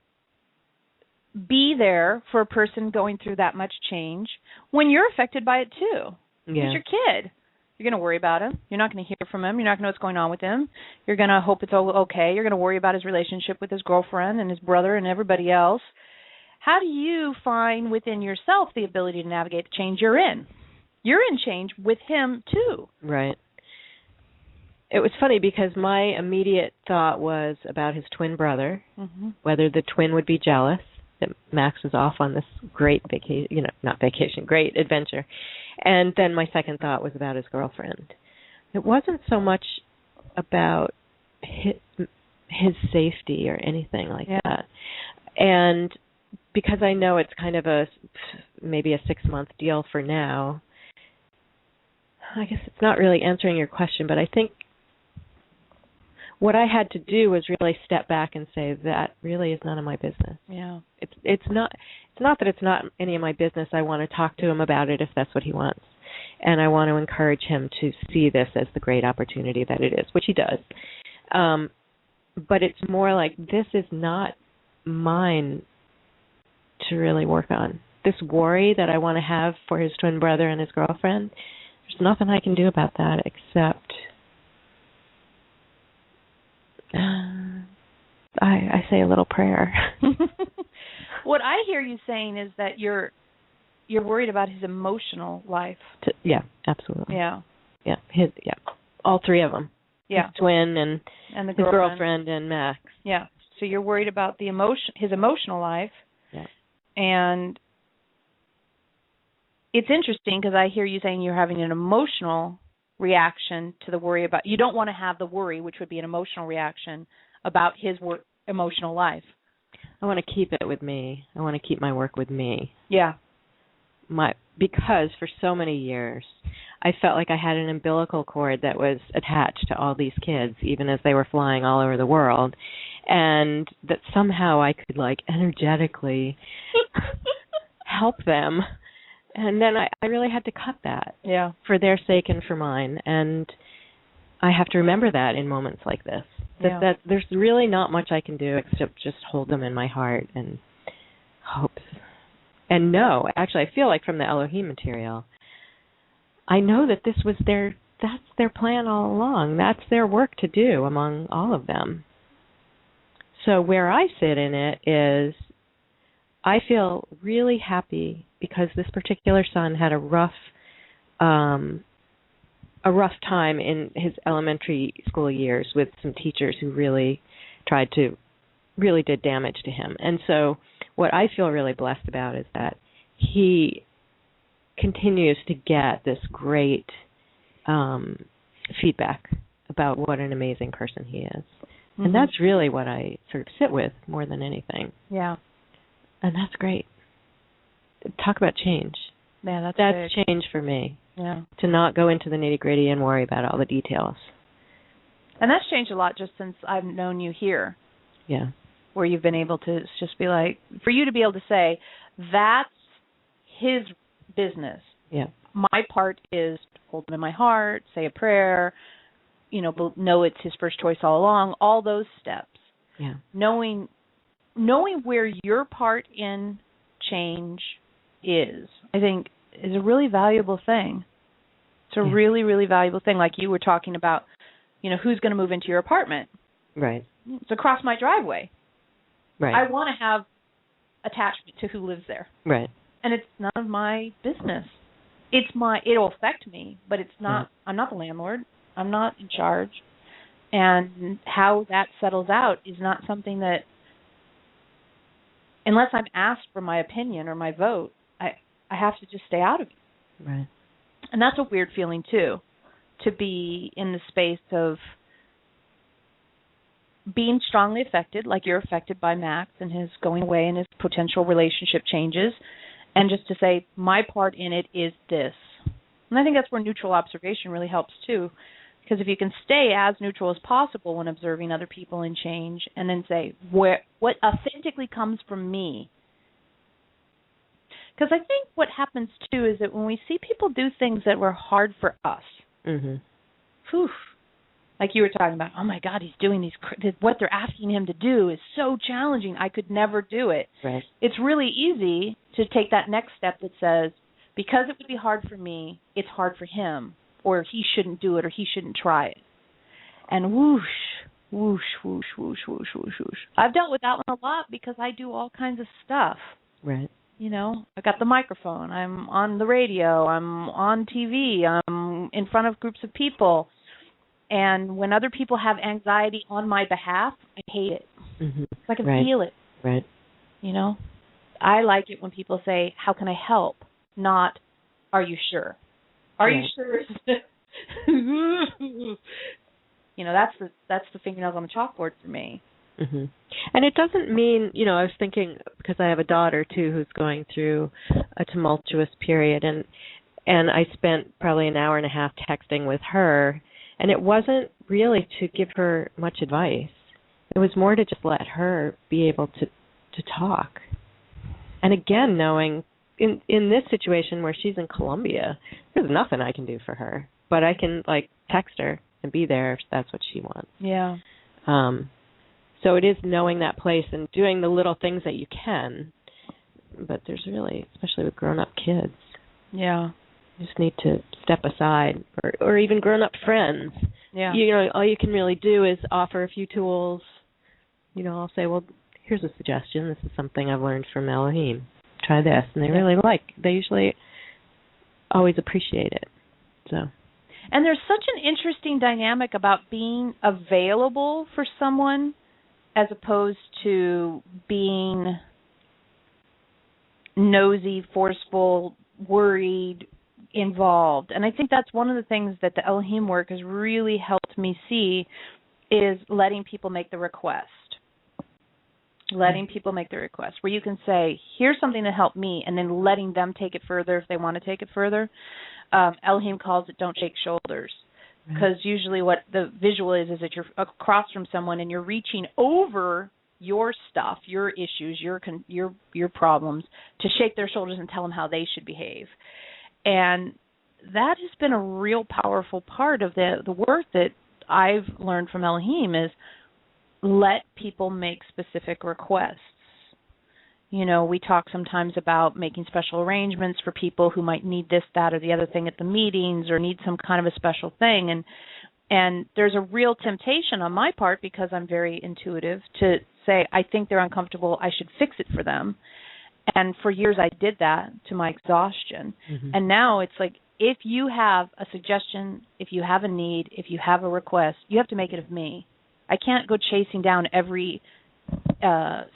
be there for a person going through that much change when you're affected by it too? He's your kid. You're going to worry about him. You're not going to hear from him. You're not going to know what's going on with him. You're going to hope it's all okay. You're going to worry about his relationship with his girlfriend and his brother and everybody else. How do you find within yourself the ability to navigate the change you're in? You're in change with him too. Right. It was funny because my immediate thought was about his twin brother, whether the twin would be jealous that Max was off on this great great adventure. And then my second thought was about his girlfriend. It wasn't so much about his safety or anything like that. And because I know it's kind of maybe a 6-month deal for now, I guess it's not really answering your question, but I think what I had to do was really step back and say that really is none of my business. Yeah. It's not that it's not any of my business. I want to talk to him about it if that's what he wants. And I want to encourage him to see this as the great opportunity that it is, which he does. But it's more like this is not mine to really work on. This worry that I want to have for his twin brother and his girlfriend, there's nothing I can do about that except I say a little prayer. What I hear you saying is that you're worried about his emotional life. Yeah, absolutely. Yeah. Yeah, all three of them. Yeah. His twin and the his girlfriend and Max. Yeah. So you're worried about his emotional life. Yeah. And it's interesting because I hear you saying you're having an emotional reaction to the worry about. You don't want to have the worry, which would be an emotional reaction about his emotional life. I want to keep it with me. I want to keep my work with me. Yeah. Because for so many years, I felt like I had an umbilical cord that was attached to all these kids, even as they were flying all over the world. and that somehow I could like energetically help them. And then I really had to cut that for their sake and for mine. And I have to remember that in moments like this, that there's really not much I can do except just hold them in my heart and hope. And no, actually, I feel like from the Elohim material, I know that this was that's their plan all along. That's their work to do among all of them. So where I sit in it is I feel really happy because this particular son had a rough time in his elementary school years with some teachers who really did damage to him. And so what I feel really blessed about is that he continues to get this great feedback about what an amazing person he is. Mm-hmm. And that's really what I sort of sit with more than anything. Yeah. And that's great. Talk about change. Yeah, that's big. Change for me. Yeah. To not go into the nitty-gritty and worry about all the details. And that's changed a lot just since I've known you here. Yeah. Where you've been able to just be like, for you to be able to say, that's his business. Yeah. My part is to hold him in my heart, say a prayer, know it's his first choice all along, all those steps. Yeah. Knowing where your part in change is, I think, is a really valuable thing. It's a really, really valuable thing. Like you were talking about, who's going to move into your apartment. Right. It's across my driveway. Right. I want to have attachment to who lives there. Right. And it's none of my business. It'll affect me, but it's not, I'm not the landlord. I'm not in charge. And how that settles out is not something that, unless I'm asked for my opinion or my vote, I have to just stay out of it. Right. And that's a weird feeling, too, to be in the space of being strongly affected, like you're affected by Max and his going away and his potential relationship changes, and just to say, my part in it is this. And I think that's where neutral observation really helps, too, because if you can stay as neutral as possible when observing other people in change and then say, what authentically comes from me. Because I think what happens, too, is that when we see people do things that were hard for us, like you were talking about, oh, my God, he's doing what they're asking him to do is so challenging. I could never do it. Right. It's really easy to take that next step that says, because it would be hard for me, it's hard for him, or he shouldn't do it, or he shouldn't try it. And whoosh, whoosh, whoosh, whoosh, whoosh, whoosh, whoosh. I've dealt with that one a lot because I do all kinds of stuff. Right. I got the microphone. I'm on the radio. I'm on TV. I'm in front of groups of people. And when other people have anxiety on my behalf, I hate it. Mm-hmm. I can feel it. Right. I like it when people say, how can I help? Not, are you sure? Are you sure? That's the fingernails on the chalkboard for me. Mm-hmm. And it doesn't mean, I was thinking, because I have a daughter, too, who's going through a tumultuous period, and I spent probably an hour and a half texting with her, and it wasn't really to give her much advice. It was more to just let her be able to talk. And again, knowing in this situation where she's in Colombia, there's nothing I can do for her, but I can, text her and be there if that's what she wants. Yeah. So it is knowing that place and doing the little things that you can. But there's really, especially with grown-up kids, you just need to step aside, or even grown-up friends. Yeah. All you can really do is offer a few tools. I'll say, well, here's a suggestion. This is something I've learned from Elohim. Try this. And they usually always appreciate it. So. And there's such an interesting dynamic about being available for someone as opposed to being nosy, forceful, worried, involved. And I think that's one of the things that the Elohim work has really helped me see is letting people make the request. Letting people make the request, where you can say, here's something that helped me, and then letting them take it further if they want to take it further. Elohim calls it don't shake shoulders. because usually what the visual is that you're across from someone and you're reaching over your stuff, your issues, your problems, to shake their shoulders and tell them how they should behave. And that has been a real powerful part of the work that I've learned from Eloheim, is let people make specific requests. You know, we talk sometimes about making special arrangements for people who might need this, that, or the other thing at the meetings, or need some kind of a special thing. And there's a real temptation on my part, because I'm very intuitive, to say, I think they're uncomfortable, I should fix it for them. And for years I did that to my exhaustion. Mm-hmm. And now it's like, if you have a suggestion, if you have a need, if you have a request, you have to make it of me. I can't go chasing down every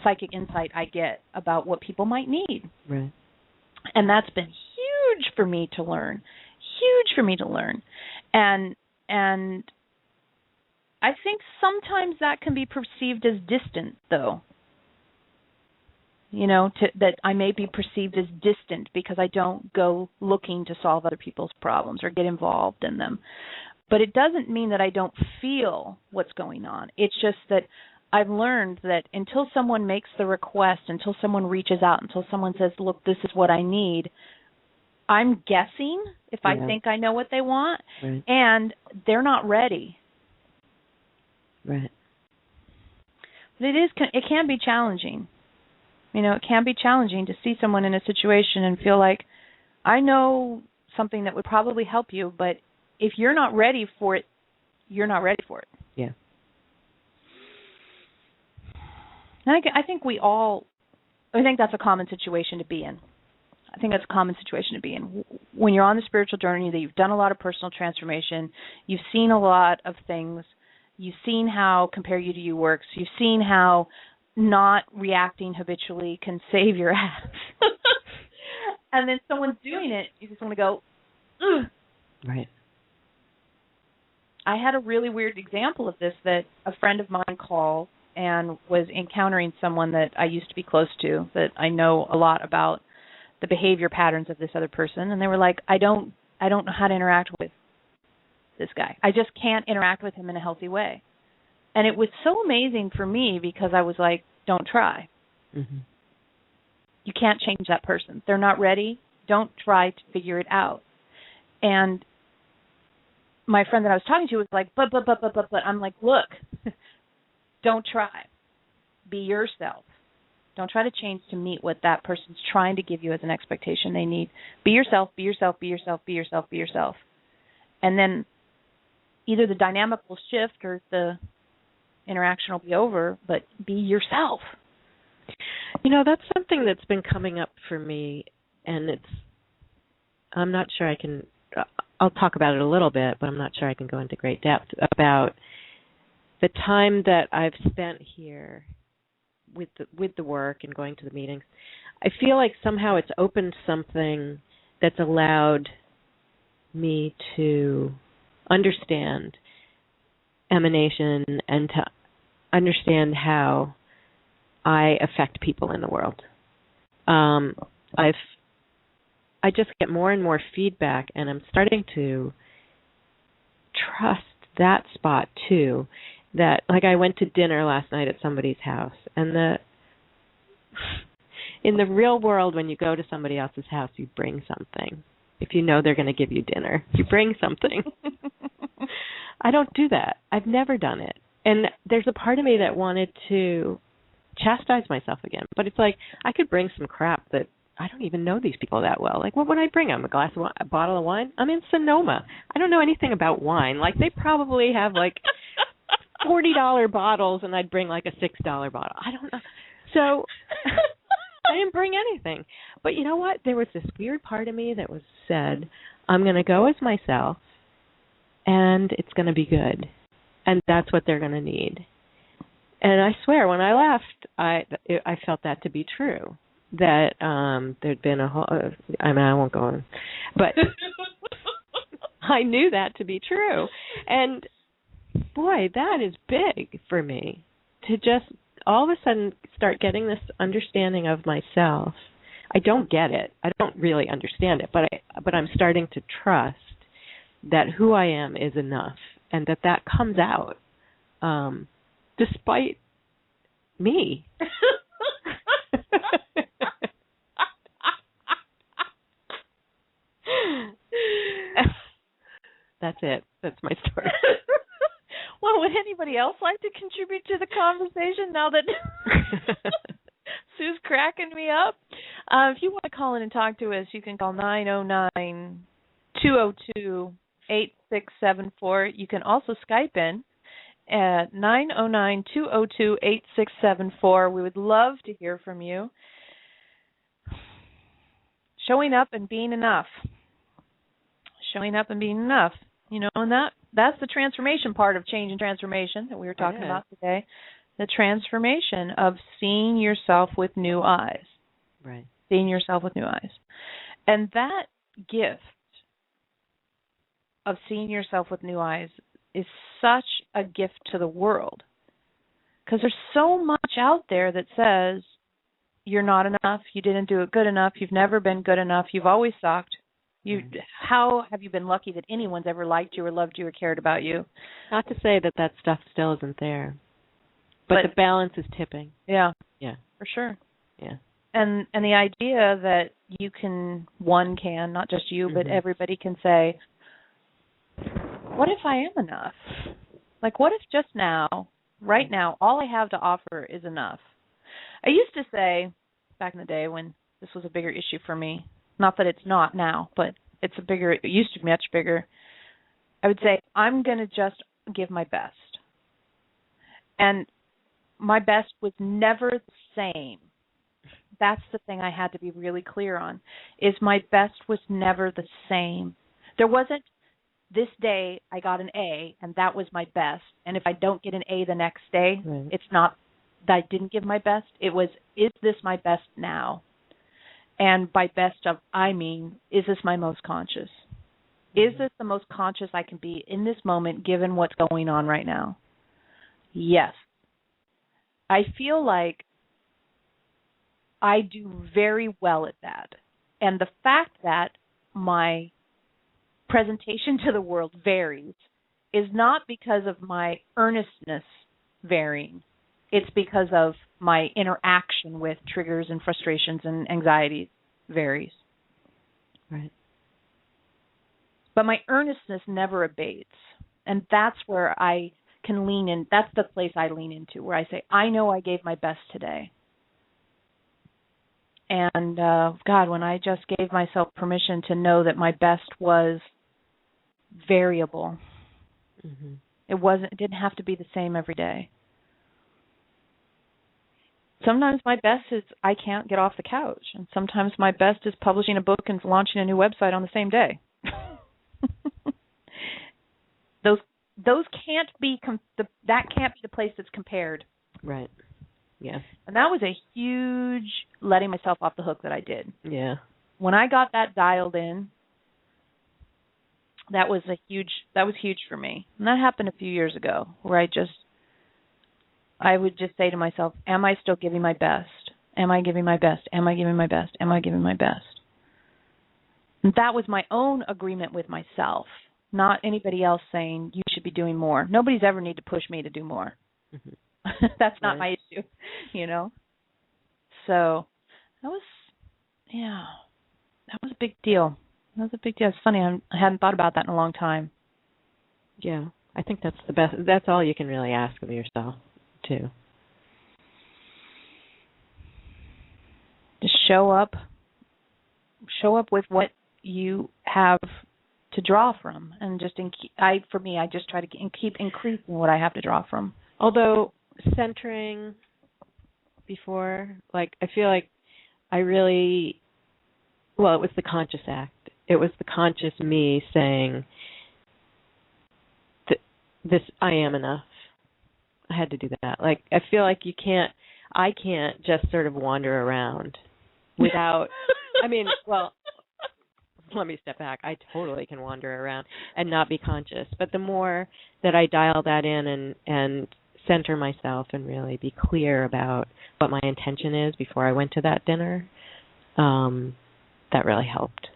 psychic insight I get about what people might need. Right. And that's been huge for me to learn. And I think sometimes that can be perceived as distant, though. You know, that I may be perceived as distant because I don't go looking to solve other people's problems or get involved in them. But it doesn't mean that I don't feel what's going on. It's just that I've learned that until someone makes the request, until someone reaches out, until someone says, look, this is what I need, I'm guessing if I think I know what they want, and they're not ready. Right. But it can be challenging. You know, it can be challenging to see someone in a situation and feel like, I know something that would probably help you, but if you're not ready for it, you're not ready for it. Yeah. And I think that's a common situation to be in. I think that's a common situation to be in. When you're on the spiritual journey, that you've done a lot of personal transformation, you've seen a lot of things, you've seen how Compare You to You works, you've seen how not reacting habitually can save your ass. And then someone's doing it, you just want to go, ugh. Right. I had a really weird example of this, that a friend of mine called and was encountering someone that I used to be close to, that I know a lot about the behavior patterns of this other person, and they were like, I don't know how to interact with this guy. I just can't interact with him in a healthy way. And it was so amazing for me, because I was like, don't try. Mm-hmm. You can't change that person. They're not ready. Don't try to figure it out. And my friend that I was talking to was like, but. I'm like, look, don't try. Be yourself. Don't try to change to meet what that person's trying to give you as an expectation they need. Be yourself, be yourself, be yourself, be yourself, be yourself. And then either the dynamic will shift or the interaction will be over, but be yourself. You know, that's something that's been coming up for me, and I'm not sure I can, I'll talk about it a little bit, but I'm not sure I can go into great depth about the time that I've spent here with the work and going to the meetings. I feel like somehow it's opened something that's allowed me to understand emanation and to understand how I affect people in the world. I just get more and more feedback, and I'm starting to trust that spot too. That, like, I went to dinner last night at somebody's house, and in the real world, when you go to somebody else's house, you bring something. If you know they're going to give you dinner, you bring something. I don't do that. I've never done it. And there's a part of me that wanted to chastise myself again. But it's like, I could bring some crap that I don't even know these people that well. Like, what would I bring them? A bottle of wine? I'm in Sonoma. I don't know anything about wine. Like, they probably have, like, $40 bottles, and I'd bring, like, a $6 bottle. I don't know. So I didn't bring anything. But you know what? There was this weird part of me that was said, I'm going to go as myself, and it's going to be good. And that's what they're going to need. And I swear, when I left, I felt that to be true. That there'd been a whole, I mean, I won't go on, but I knew that to be true. And boy, that is big for me, to just all of a sudden start getting this understanding of myself. I don't get it. I don't really understand it, but I'm starting to trust that who I am is enough, and that comes out despite me. That's it. That's my story. Well, would anybody else like to contribute to the conversation now that Sue's cracking me up? If you want to call in and talk to us, you can call 909-202-8674. You can also Skype in at 909-202-8674. We would love to hear from you. Showing up and being enough. Showing up and being enough. You know, and that's the transformation part of change and transformation that we were talking about today. The transformation of seeing yourself with new eyes. Right. Seeing yourself with new eyes. And that gift of seeing yourself with new eyes is such a gift to the world. Because there's so much out there that says you're not enough, you didn't do it good enough, you've never been good enough, you've always sucked. How have you been lucky that anyone's ever liked you or loved you or cared about you? Not to say that stuff still isn't there, but the balance is tipping. Yeah. Yeah. For sure. Yeah. And the idea that you can, not just you, but everybody can say, what if I am enough? Like, what if just now, right now, all I have to offer is enough? I used to say, back in the day when this was a bigger issue for me, not that it's not now, but it used to be much bigger. I would say, I'm going to just give my best. And my best was never the same. That's the thing I had to be really clear on, is my best was never the same. There wasn't, this day I got an A, and that was my best. And if I don't get an A the next day, it's not that I didn't give my best. It was, is this my best now? And by best of, I mean, is this my most conscious? Is this the most conscious I can be in this moment given what's going on right now? Yes. I feel like I do very well at that. And the fact that my presentation to the world varies is not because of my earnestness varying. It's because of my interaction with triggers and frustrations and anxieties varies. Right. But my earnestness never abates. And that's where I can lean in. That's the place I lean into, where I say, I know I gave my best today. And, God, when I just gave myself permission to know that my best was variable. It didn't have to be the same every day. Sometimes my best is I can't get off the couch, and sometimes my best is publishing a book and launching a new website on the same day. Those can't be that can't be the place that's compared. Right. Yeah. And that was a huge letting myself off the hook that I did. Yeah. When I got that dialed in, that was huge for me. And that happened a few years ago, where I would just say to myself, am I still giving my best? Am I giving my best? Am I giving my best? Am I giving my best? And that was my own agreement with myself, not anybody else saying you should be doing more. Nobody's ever need to push me to do more. That's not my issue, you know? So that was a big deal. That was a big deal. It's funny, I hadn't thought about that in a long time. Yeah, I think that's the best. That's all you can really ask of yourself, too. Just show up with what you have to draw from, and just I just try to keep increasing what I have to draw from. Although centering before, like, I feel like it was the conscious act. It was the conscious me saying, "This, I am enough." I had to do that. Like, I feel like I can't just sort of wander around without. I mean, well, let me step back. I totally can wander around and not be conscious. But the more that I dial that in and center myself and really be clear about what my intention is before I went to that dinner, that really helped.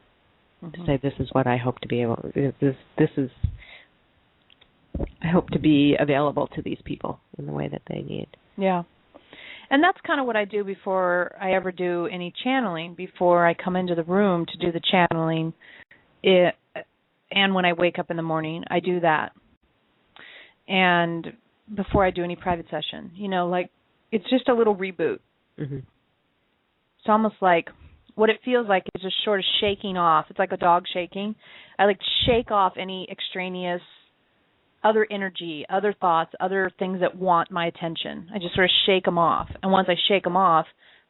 to say this is what I hope to be able. This is. I hope to be available to these people in the way that they need. Yeah. And that's kind of what I do before I ever do any channeling. Before I come into the room to do the channeling, and when I wake up in the morning, I do that. And before I do any private session, like it's just a little reboot. Mm-hmm. It's almost like what it feels like is just sort of shaking off. It's like a dog shaking. I like to shake off any extraneous other energy, other thoughts, other things that want my attention. I just sort of shake them off. And once I shake them off,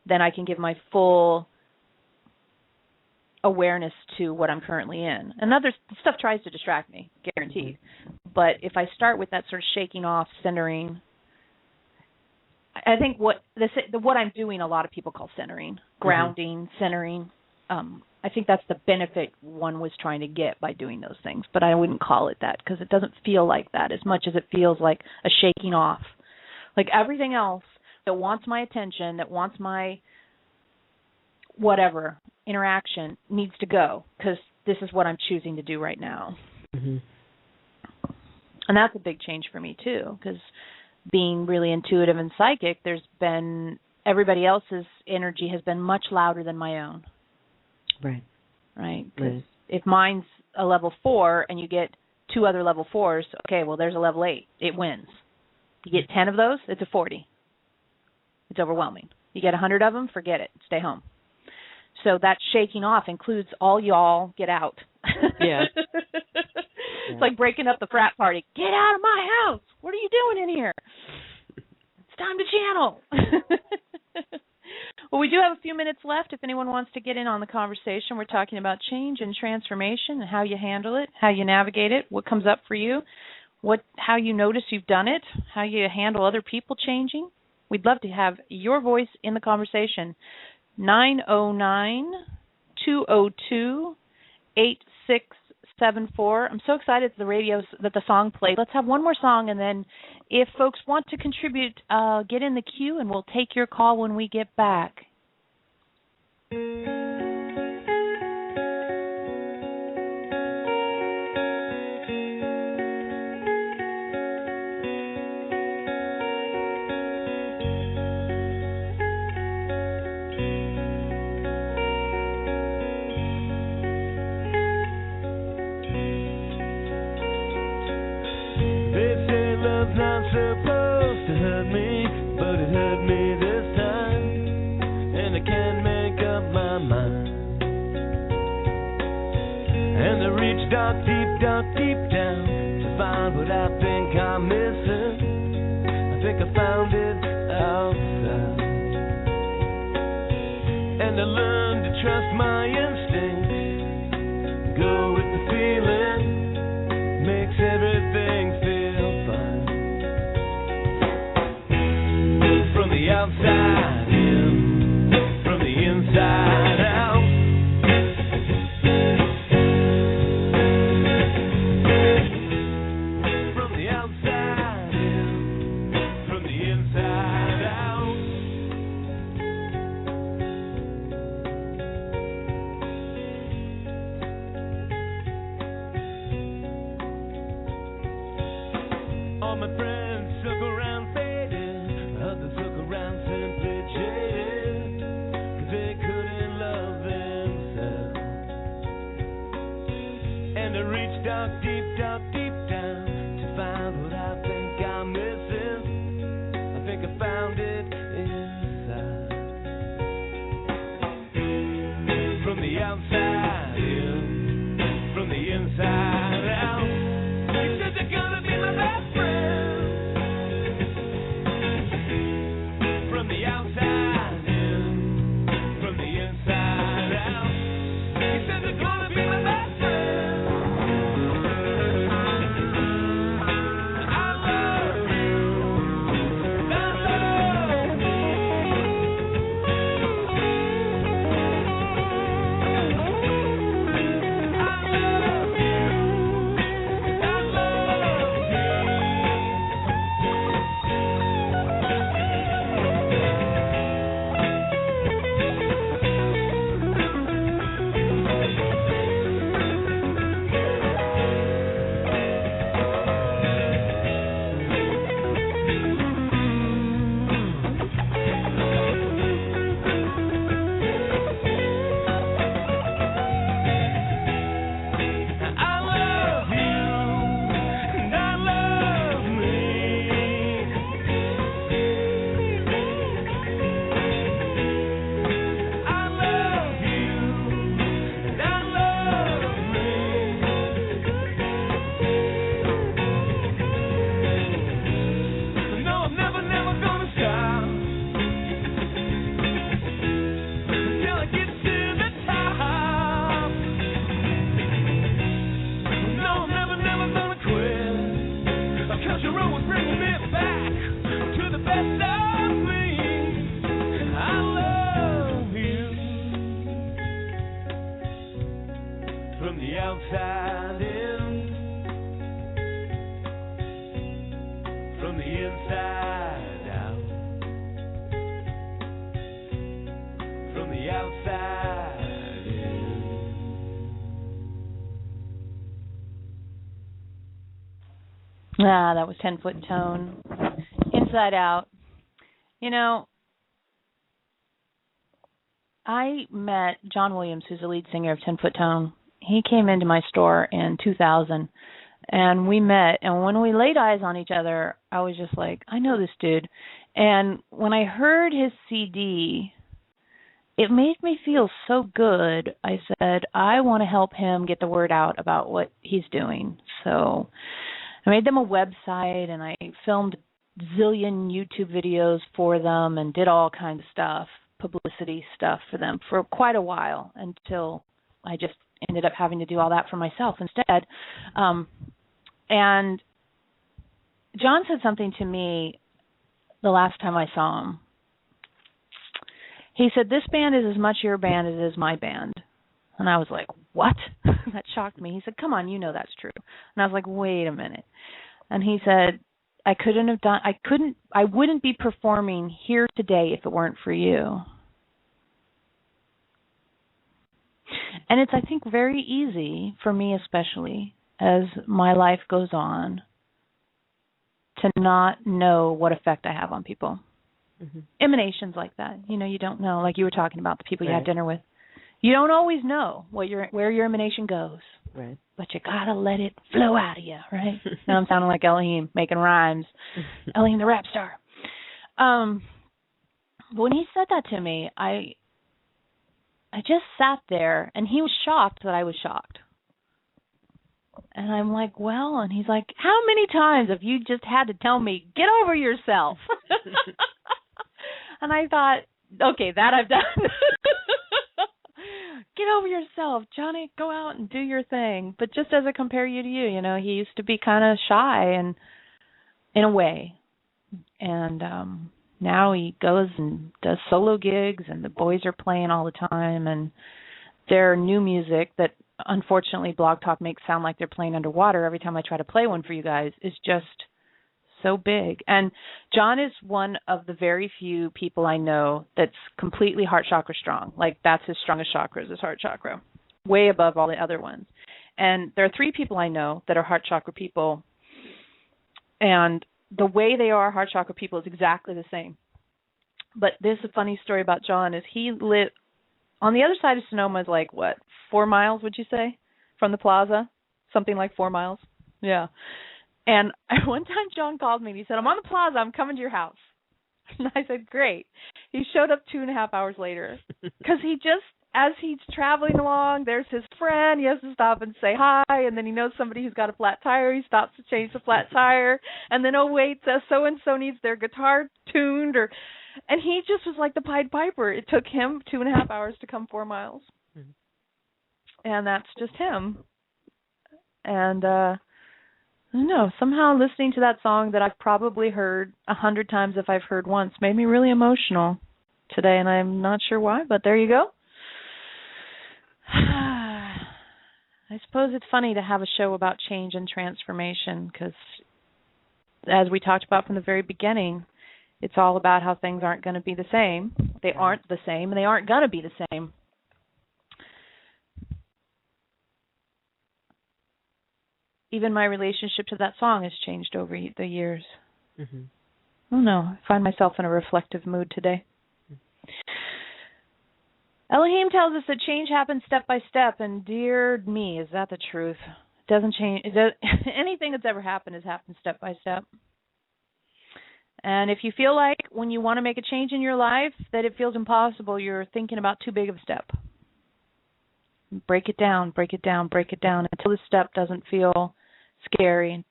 then I can give my full awareness to what I'm currently in. And other stuff tries to distract me, guaranteed. But if I start with that sort of shaking off, centering, I think what I'm doing, a lot of people call centering, grounding, centering. I think that's the benefit one was trying to get by doing those things. But I wouldn't call it that because it doesn't feel like that as much as it feels like a shaking off. Like everything else that wants my attention, that wants my whatever interaction needs to go because this is what I'm choosing to do right now. Mm-hmm. And that's a big change for me too, because being really intuitive and psychic, everybody else's energy has been much louder than my own. Right. Because if mine's a level 4 and you get 2 other level 4s, okay, well, there's a level 8. It wins. You get 10 of those, it's a 40. It's overwhelming. You get 100 of them, forget it. Stay home. So that shaking off includes all y'all get out. Yeah. It's like breaking up the frat party. Get out of my house. What are you doing in here? It's time to channel. Well, we do have a few minutes left if anyone wants to get in on the conversation. We're talking about change and transformation and how you handle it, how you navigate it, what comes up for you, how you notice you've done it, how you handle other people changing. We'd love to have your voice in the conversation. 909-202-8674. I'm so excited that the song played. Let's have one more song, and then if folks want to contribute, get in the queue, and we'll take your call when we get back. Not supposed to hurt me, but it hurt me this time, and I can't make up my mind. And I reach deep down to find what I think I'm missing. I think I found it outside, and I learned to trust my instinct, go with the feeling, makes everything feel fine. From the outside in, from the inside out. From the outside in, from the inside out. All my friends look around fading, others look around simply jaded, 'cause they couldn't love themselves. And I reach deep down to find what I think I'm missing. I think I found it inside. From the outside in, from the inside out. You said they're gonna be my best friend. from the inside out, from the outside in. Ah, that was 10-Foot Tone. Inside Out. You know, I met John Williams, who's the lead singer of 10-Foot Tone. He came into my store in 2000, and we met. And when we laid eyes on each other, I was just like, I know this dude. And when I heard his CD, it made me feel so good. I said, I want to help him get the word out about what he's doing. So I made them a website, and I filmed zillion YouTube videos for them and did all kinds of stuff, publicity stuff for them for quite a while until I just ended up having to do all that for myself instead. And John said something to me the last time I saw him. He said, this band is as much your band as it is my band. And I was like, what? That shocked me. He said, come on, you know that's true. And I was like, wait a minute. And he said, I wouldn't be performing here today if it weren't for you. And it's, I think, very easy for me, especially as my life goes on, to not know what effect I have on people. Mm-hmm. Emanations like that, you don't know, like you were talking about the people you had dinner with. You don't always know where your emanation goes. Right. But you got to let it flow out of you, right? Now I'm sounding like Eloheim, making rhymes. Eloheim the rap star. When he said that to me, I just sat there, and he was shocked that I was shocked. And I'm like, well, and he's like, how many times have you just had to tell me, get over yourself? And I thought, okay, that I've done. Get over yourself, Johnny, go out and do your thing. But just as I compare you to you, he used to be kind of shy and in a way. And now he goes and does solo gigs, and the boys are playing all the time. And their new music that, unfortunately, Blog Talk makes sound like they're playing underwater every time I try to play one for you guys, is just so big. And John is one of the very few people I know that's completely heart chakra strong. Like, that's his strongest chakra, is his heart chakra, way above all the other ones. And there are 3 people I know that are heart chakra people, and the way they are heart chakra people is exactly the same. But this is a funny story about John, is he lived on the other side of Sonoma, is like, 4 miles, would you say, from the plaza? Something like 4 miles? Yeah. And one time John called me and he said, I'm on the plaza, I'm coming to your house. And I said, great. He showed up 2.5 hours later because he just, as he's traveling along, there's his friend, he has to stop and say hi, and then he knows somebody who's got a flat tire, he stops to change the flat tire, and then, oh wait, so-and-so needs their guitar tuned, and he just was like the Pied Piper. It took him 2.5 hours to come 4 miles. Mm-hmm. And that's just him. And, I don't know, somehow listening to that song that I've probably heard 100 times if I've heard once made me really emotional today, and I'm not sure why, but there you go. I suppose it's funny to have a show about change and transformation because, as we talked about from the very beginning, it's all about how things aren't going to be the same. They aren't the same, and they aren't going to be the same. Even my relationship to that song has changed over the years. Mm-hmm. I don't know. I find myself in a reflective mood today. Mm-hmm. Eloheim tells us that change happens step by step, and dear me, is that the truth? It doesn't change. Anything that's ever happened has happened step by step. And if you feel like when you want to make a change in your life that it feels impossible, you're thinking about too big of a step. Break it down, break it down, break it down until the step doesn't feel scary.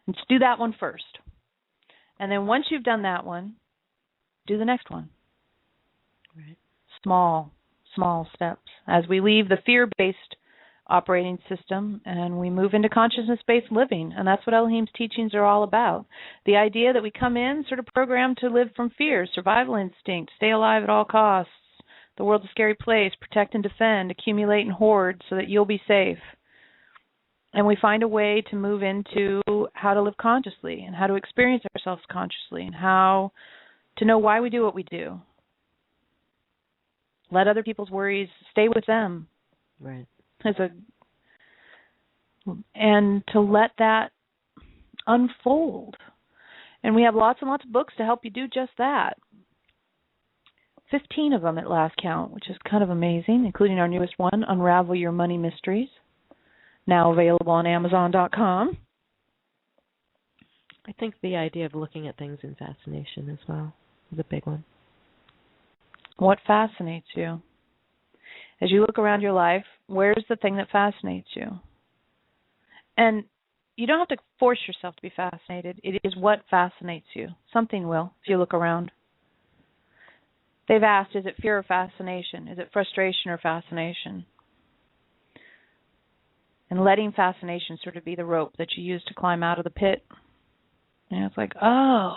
And just do that one first. And then once you've done that one, do the next one. Right. Small steps. As we leave the fear-based operating system and we move into consciousness-based living. And that's what Eloheim's teachings are all about. The idea that we come in sort of programmed to live from fear, survival instinct, stay alive at all costs. The world's a scary place. Protect and defend, accumulate and hoard so that you'll be safe. And we find a way to move into how to live consciously and how to experience ourselves consciously and how to know why we do what we do. Let other people's worries stay with them. Right. And to let that unfold. And we have lots and lots of books to help you do just that. 15 of them at last count, which is kind of amazing, including our newest one, Unravel Your Money Mysteries, now available on Amazon.com. I think the idea of looking at things in fascination as well is a big one. What fascinates you? As you look around your life, where's the thing that fascinates you? And you don't have to force yourself to be fascinated. It is what fascinates you. Something will, if you look around. They've asked, is it fear or fascination? Is it frustration or fascination? And letting fascination sort of be the rope that you use to climb out of the pit. And it's like, oh,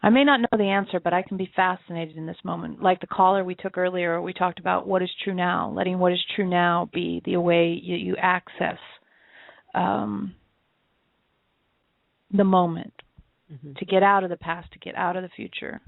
I may not know the answer, but I can be fascinated in this moment. Like the caller we took earlier, we talked about what is true now, letting what is true now be the way you access the moment, to get out of the past, to get out of the future.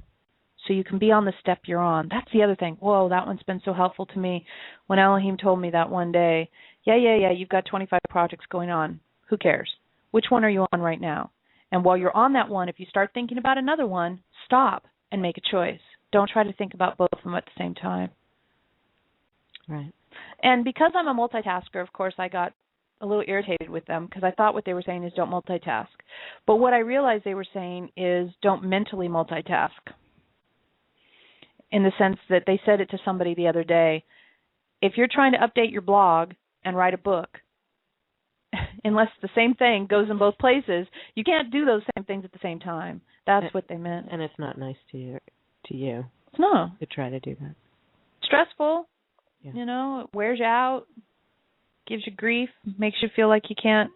So you can be on the step you're on. That's the other thing. Whoa, that one's been so helpful to me. When Eloheim told me that one day, you've got 25 projects going on. Who cares? Which one are you on right now? And while you're on that one, if you start thinking about another one, stop and make a choice. Don't try to think about both of them at the same time. Right. And because I'm a multitasker, of course, I got a little irritated with them because I thought what they were saying is don't multitask. But what I realized they were saying is don't mentally multitask. In the sense that they said it to somebody the other day, if you're trying to update your blog and write a book, unless the same thing goes in both places, you can't do those same things at the same time. That's what they meant. And it's not nice to you. No. To try to do that. Stressful. Yeah. You know, it wears you out, gives you grief, makes you feel like you can't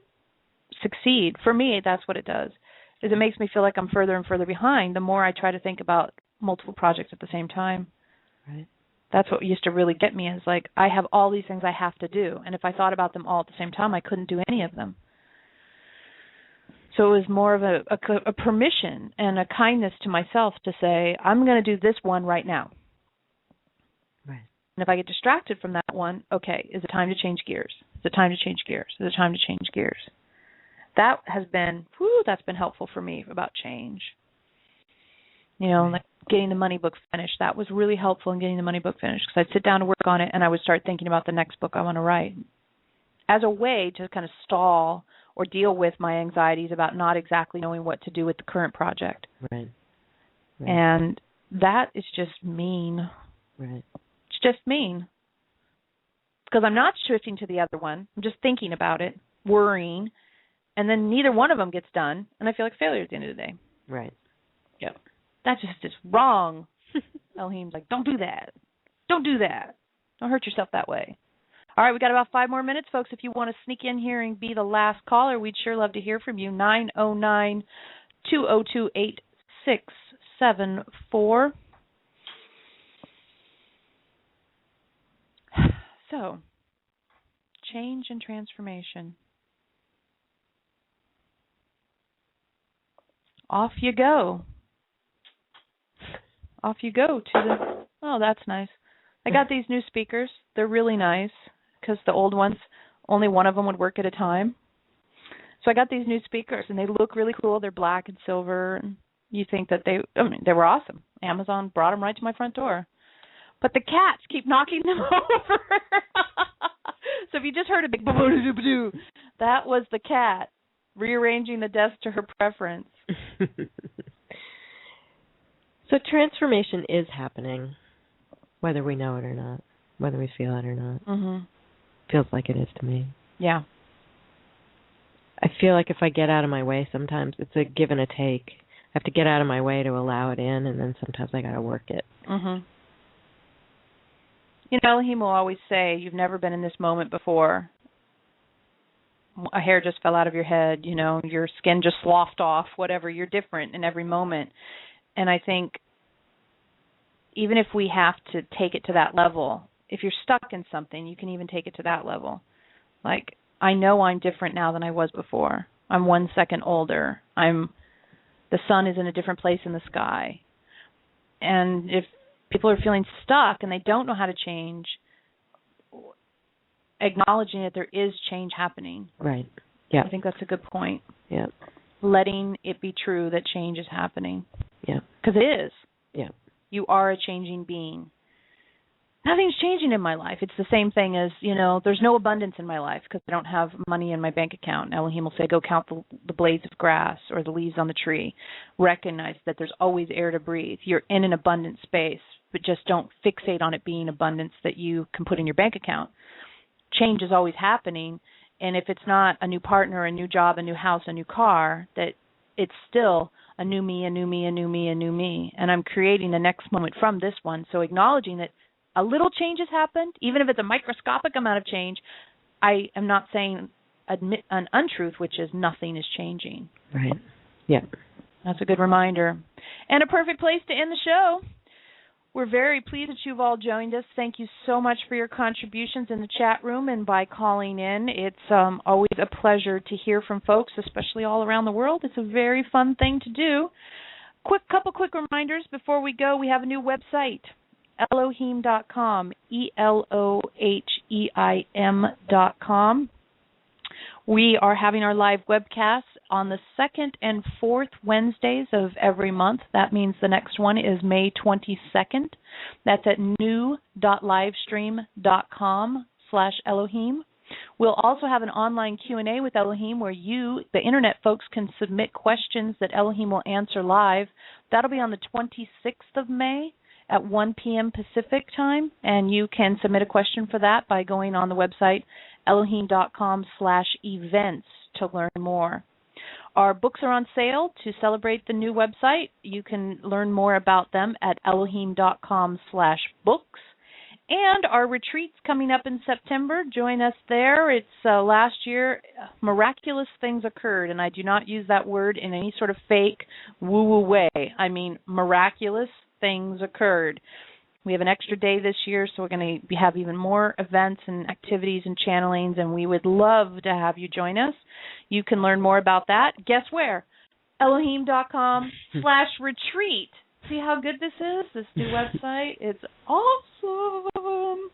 succeed. For me, that's what it does. Is it makes me feel like I'm further and further behind the more I try to think about multiple projects at the same time. Right. That's what used to really get me, is like I have all these things I have to do, and if I thought about them all at the same time, I couldn't do any of them. So it was more of a permission and a kindness to myself to say, I'm going to do this one right now. Right. And if I get distracted from that one, okay, is it time to change gears? Is it time to change gears? Is it time to change gears? That has been, that's been helpful for me about change. You know, like getting the money book finished. That was really helpful in getting the money book finished because I'd sit down to work on it and I would start thinking about the next book I want to write as a way to kind of stall or deal with my anxieties about not exactly knowing what to do with the current project. Right. And that is just mean. Right. It's just mean because I'm not shifting to the other one. I'm just thinking about it, worrying, and then neither one of them gets done, and I feel like a failure at the end of the day. Right. Yep. That just is wrong. Eloheim's like, don't do that. Don't do that. Don't hurt yourself that way. All right, we got about 5 more minutes, folks. If you want to sneak in here and be the last caller, we'd sure love to hear from you. 909-202-8674. So, change and transformation. Off you go. Off you go to the... Oh, that's nice. I got these new speakers. They're really nice because the old ones, only one of them would work at a time. So I got these new speakers, and they look really cool. They're black and silver, and you think that they were awesome. Amazon brought them right to my front door. But the cats keep knocking them over. So if you just heard a big boo-boo-doo-boo-doo, that was the cat rearranging the desk to her preference. So transformation is happening, whether we know it or not, whether we feel it or not. Mm-hmm. Feels like it is to me. Yeah. I feel like if I get out of my way, sometimes it's a give and a take. I have to get out of my way to allow it in, and then sometimes I got to work it. Mm-hmm. You know, Eloheim will always say, you've never been in this moment before. A hair just fell out of your head, you know, your skin just sloughed off, whatever. You're different in every moment. And I think even if we have to take it to that level, if you're stuck in something, you can even take it to that level. Like, I know I'm different now than I was before. I'm 1 second older. The sun is in a different place in the sky. And if people are feeling stuck and they don't know how to change, acknowledging that there is change happening. Right. Yeah. I think that's a good point. Yeah. Letting it be true that change is happening. Yeah. Because it is. Yeah. You are a changing being. Nothing's changing in my life. It's the same thing as, there's no abundance in my life because I don't have money in my bank account. Elohim will say, go count the blades of grass or the leaves on the tree. Recognize that there's always air to breathe. You're in an abundant space, but just don't fixate on it being abundance that you can put in your bank account. Change is always happening, and if it's not a new partner, a new job, a new house, a new car, that it's still a new me, a new me, a new me, a new me. And I'm creating the next moment from this one. So acknowledging that a little change has happened, even if it's a microscopic amount of change, I am not saying admit an untruth, which is nothing is changing. Right. Yeah. That's a good reminder. And a perfect place to end the show. We're very pleased that you've all joined us. Thank you so much for your contributions in the chat room and by calling in. It's always a pleasure to hear from folks, especially all around the world. It's a very fun thing to do. Couple quick reminders before we go. We have a new website, Eloheim.com, Eloheim.com. We are having our live webcasts on the 2nd and 4th Wednesdays of every month. That means the next one is May 22nd. That's at new.livestream.com/Eloheim. We'll also have an online Q&A with Eloheim where you, the Internet folks, can submit questions that Eloheim will answer live. That'll be on the 26th of May at 1 p.m. Pacific time, and you can submit a question for that by going on the website Eloheim.com/events to learn more. Our books are on sale to celebrate the new website. You can learn more about them at Eloheim.com/books. And our retreat's coming up in September. Join us there. It's last year, miraculous things occurred, and I do not use that word in any sort of fake woo-woo way. I mean, miraculous things occurred. We have an extra day this year, so we're going to have even more events and activities and channelings, and we would love to have you join us. You can learn more about that. Guess where? Eloheim.com/retreat. See how good this is, this new website? It's awesome.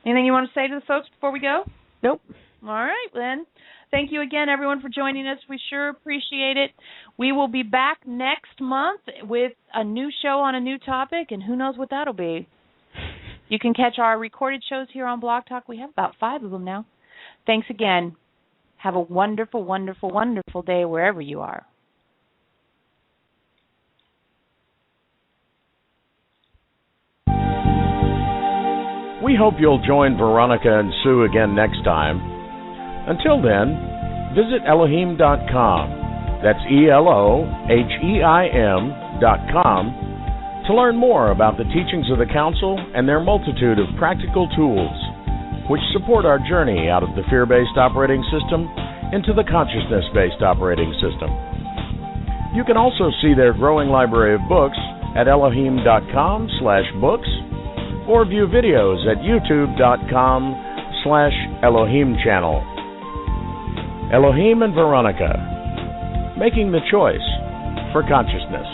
Anything you want to say to the folks before we go? Nope. All right, then. Thank you again, everyone, for joining us. We sure appreciate it. We will be back next month with a new show on a new topic, and who knows what that'll be. You can catch our recorded shows here on Blog Talk. We have about 5 of them now. Thanks again. Have a wonderful, wonderful, wonderful day wherever you are. We hope you'll join Veronica and Sue again next time. Until then, visit Eloheim.com. That's Eloheim.com to learn more about the teachings of the Council and their multitude of practical tools which support our journey out of the fear-based operating system into the consciousness-based operating system. You can also see their growing library of books at Eloheim.com/books or view videos at YouTube.com/Eloheim channel. Eloheim and Veronica, making the choice for consciousness.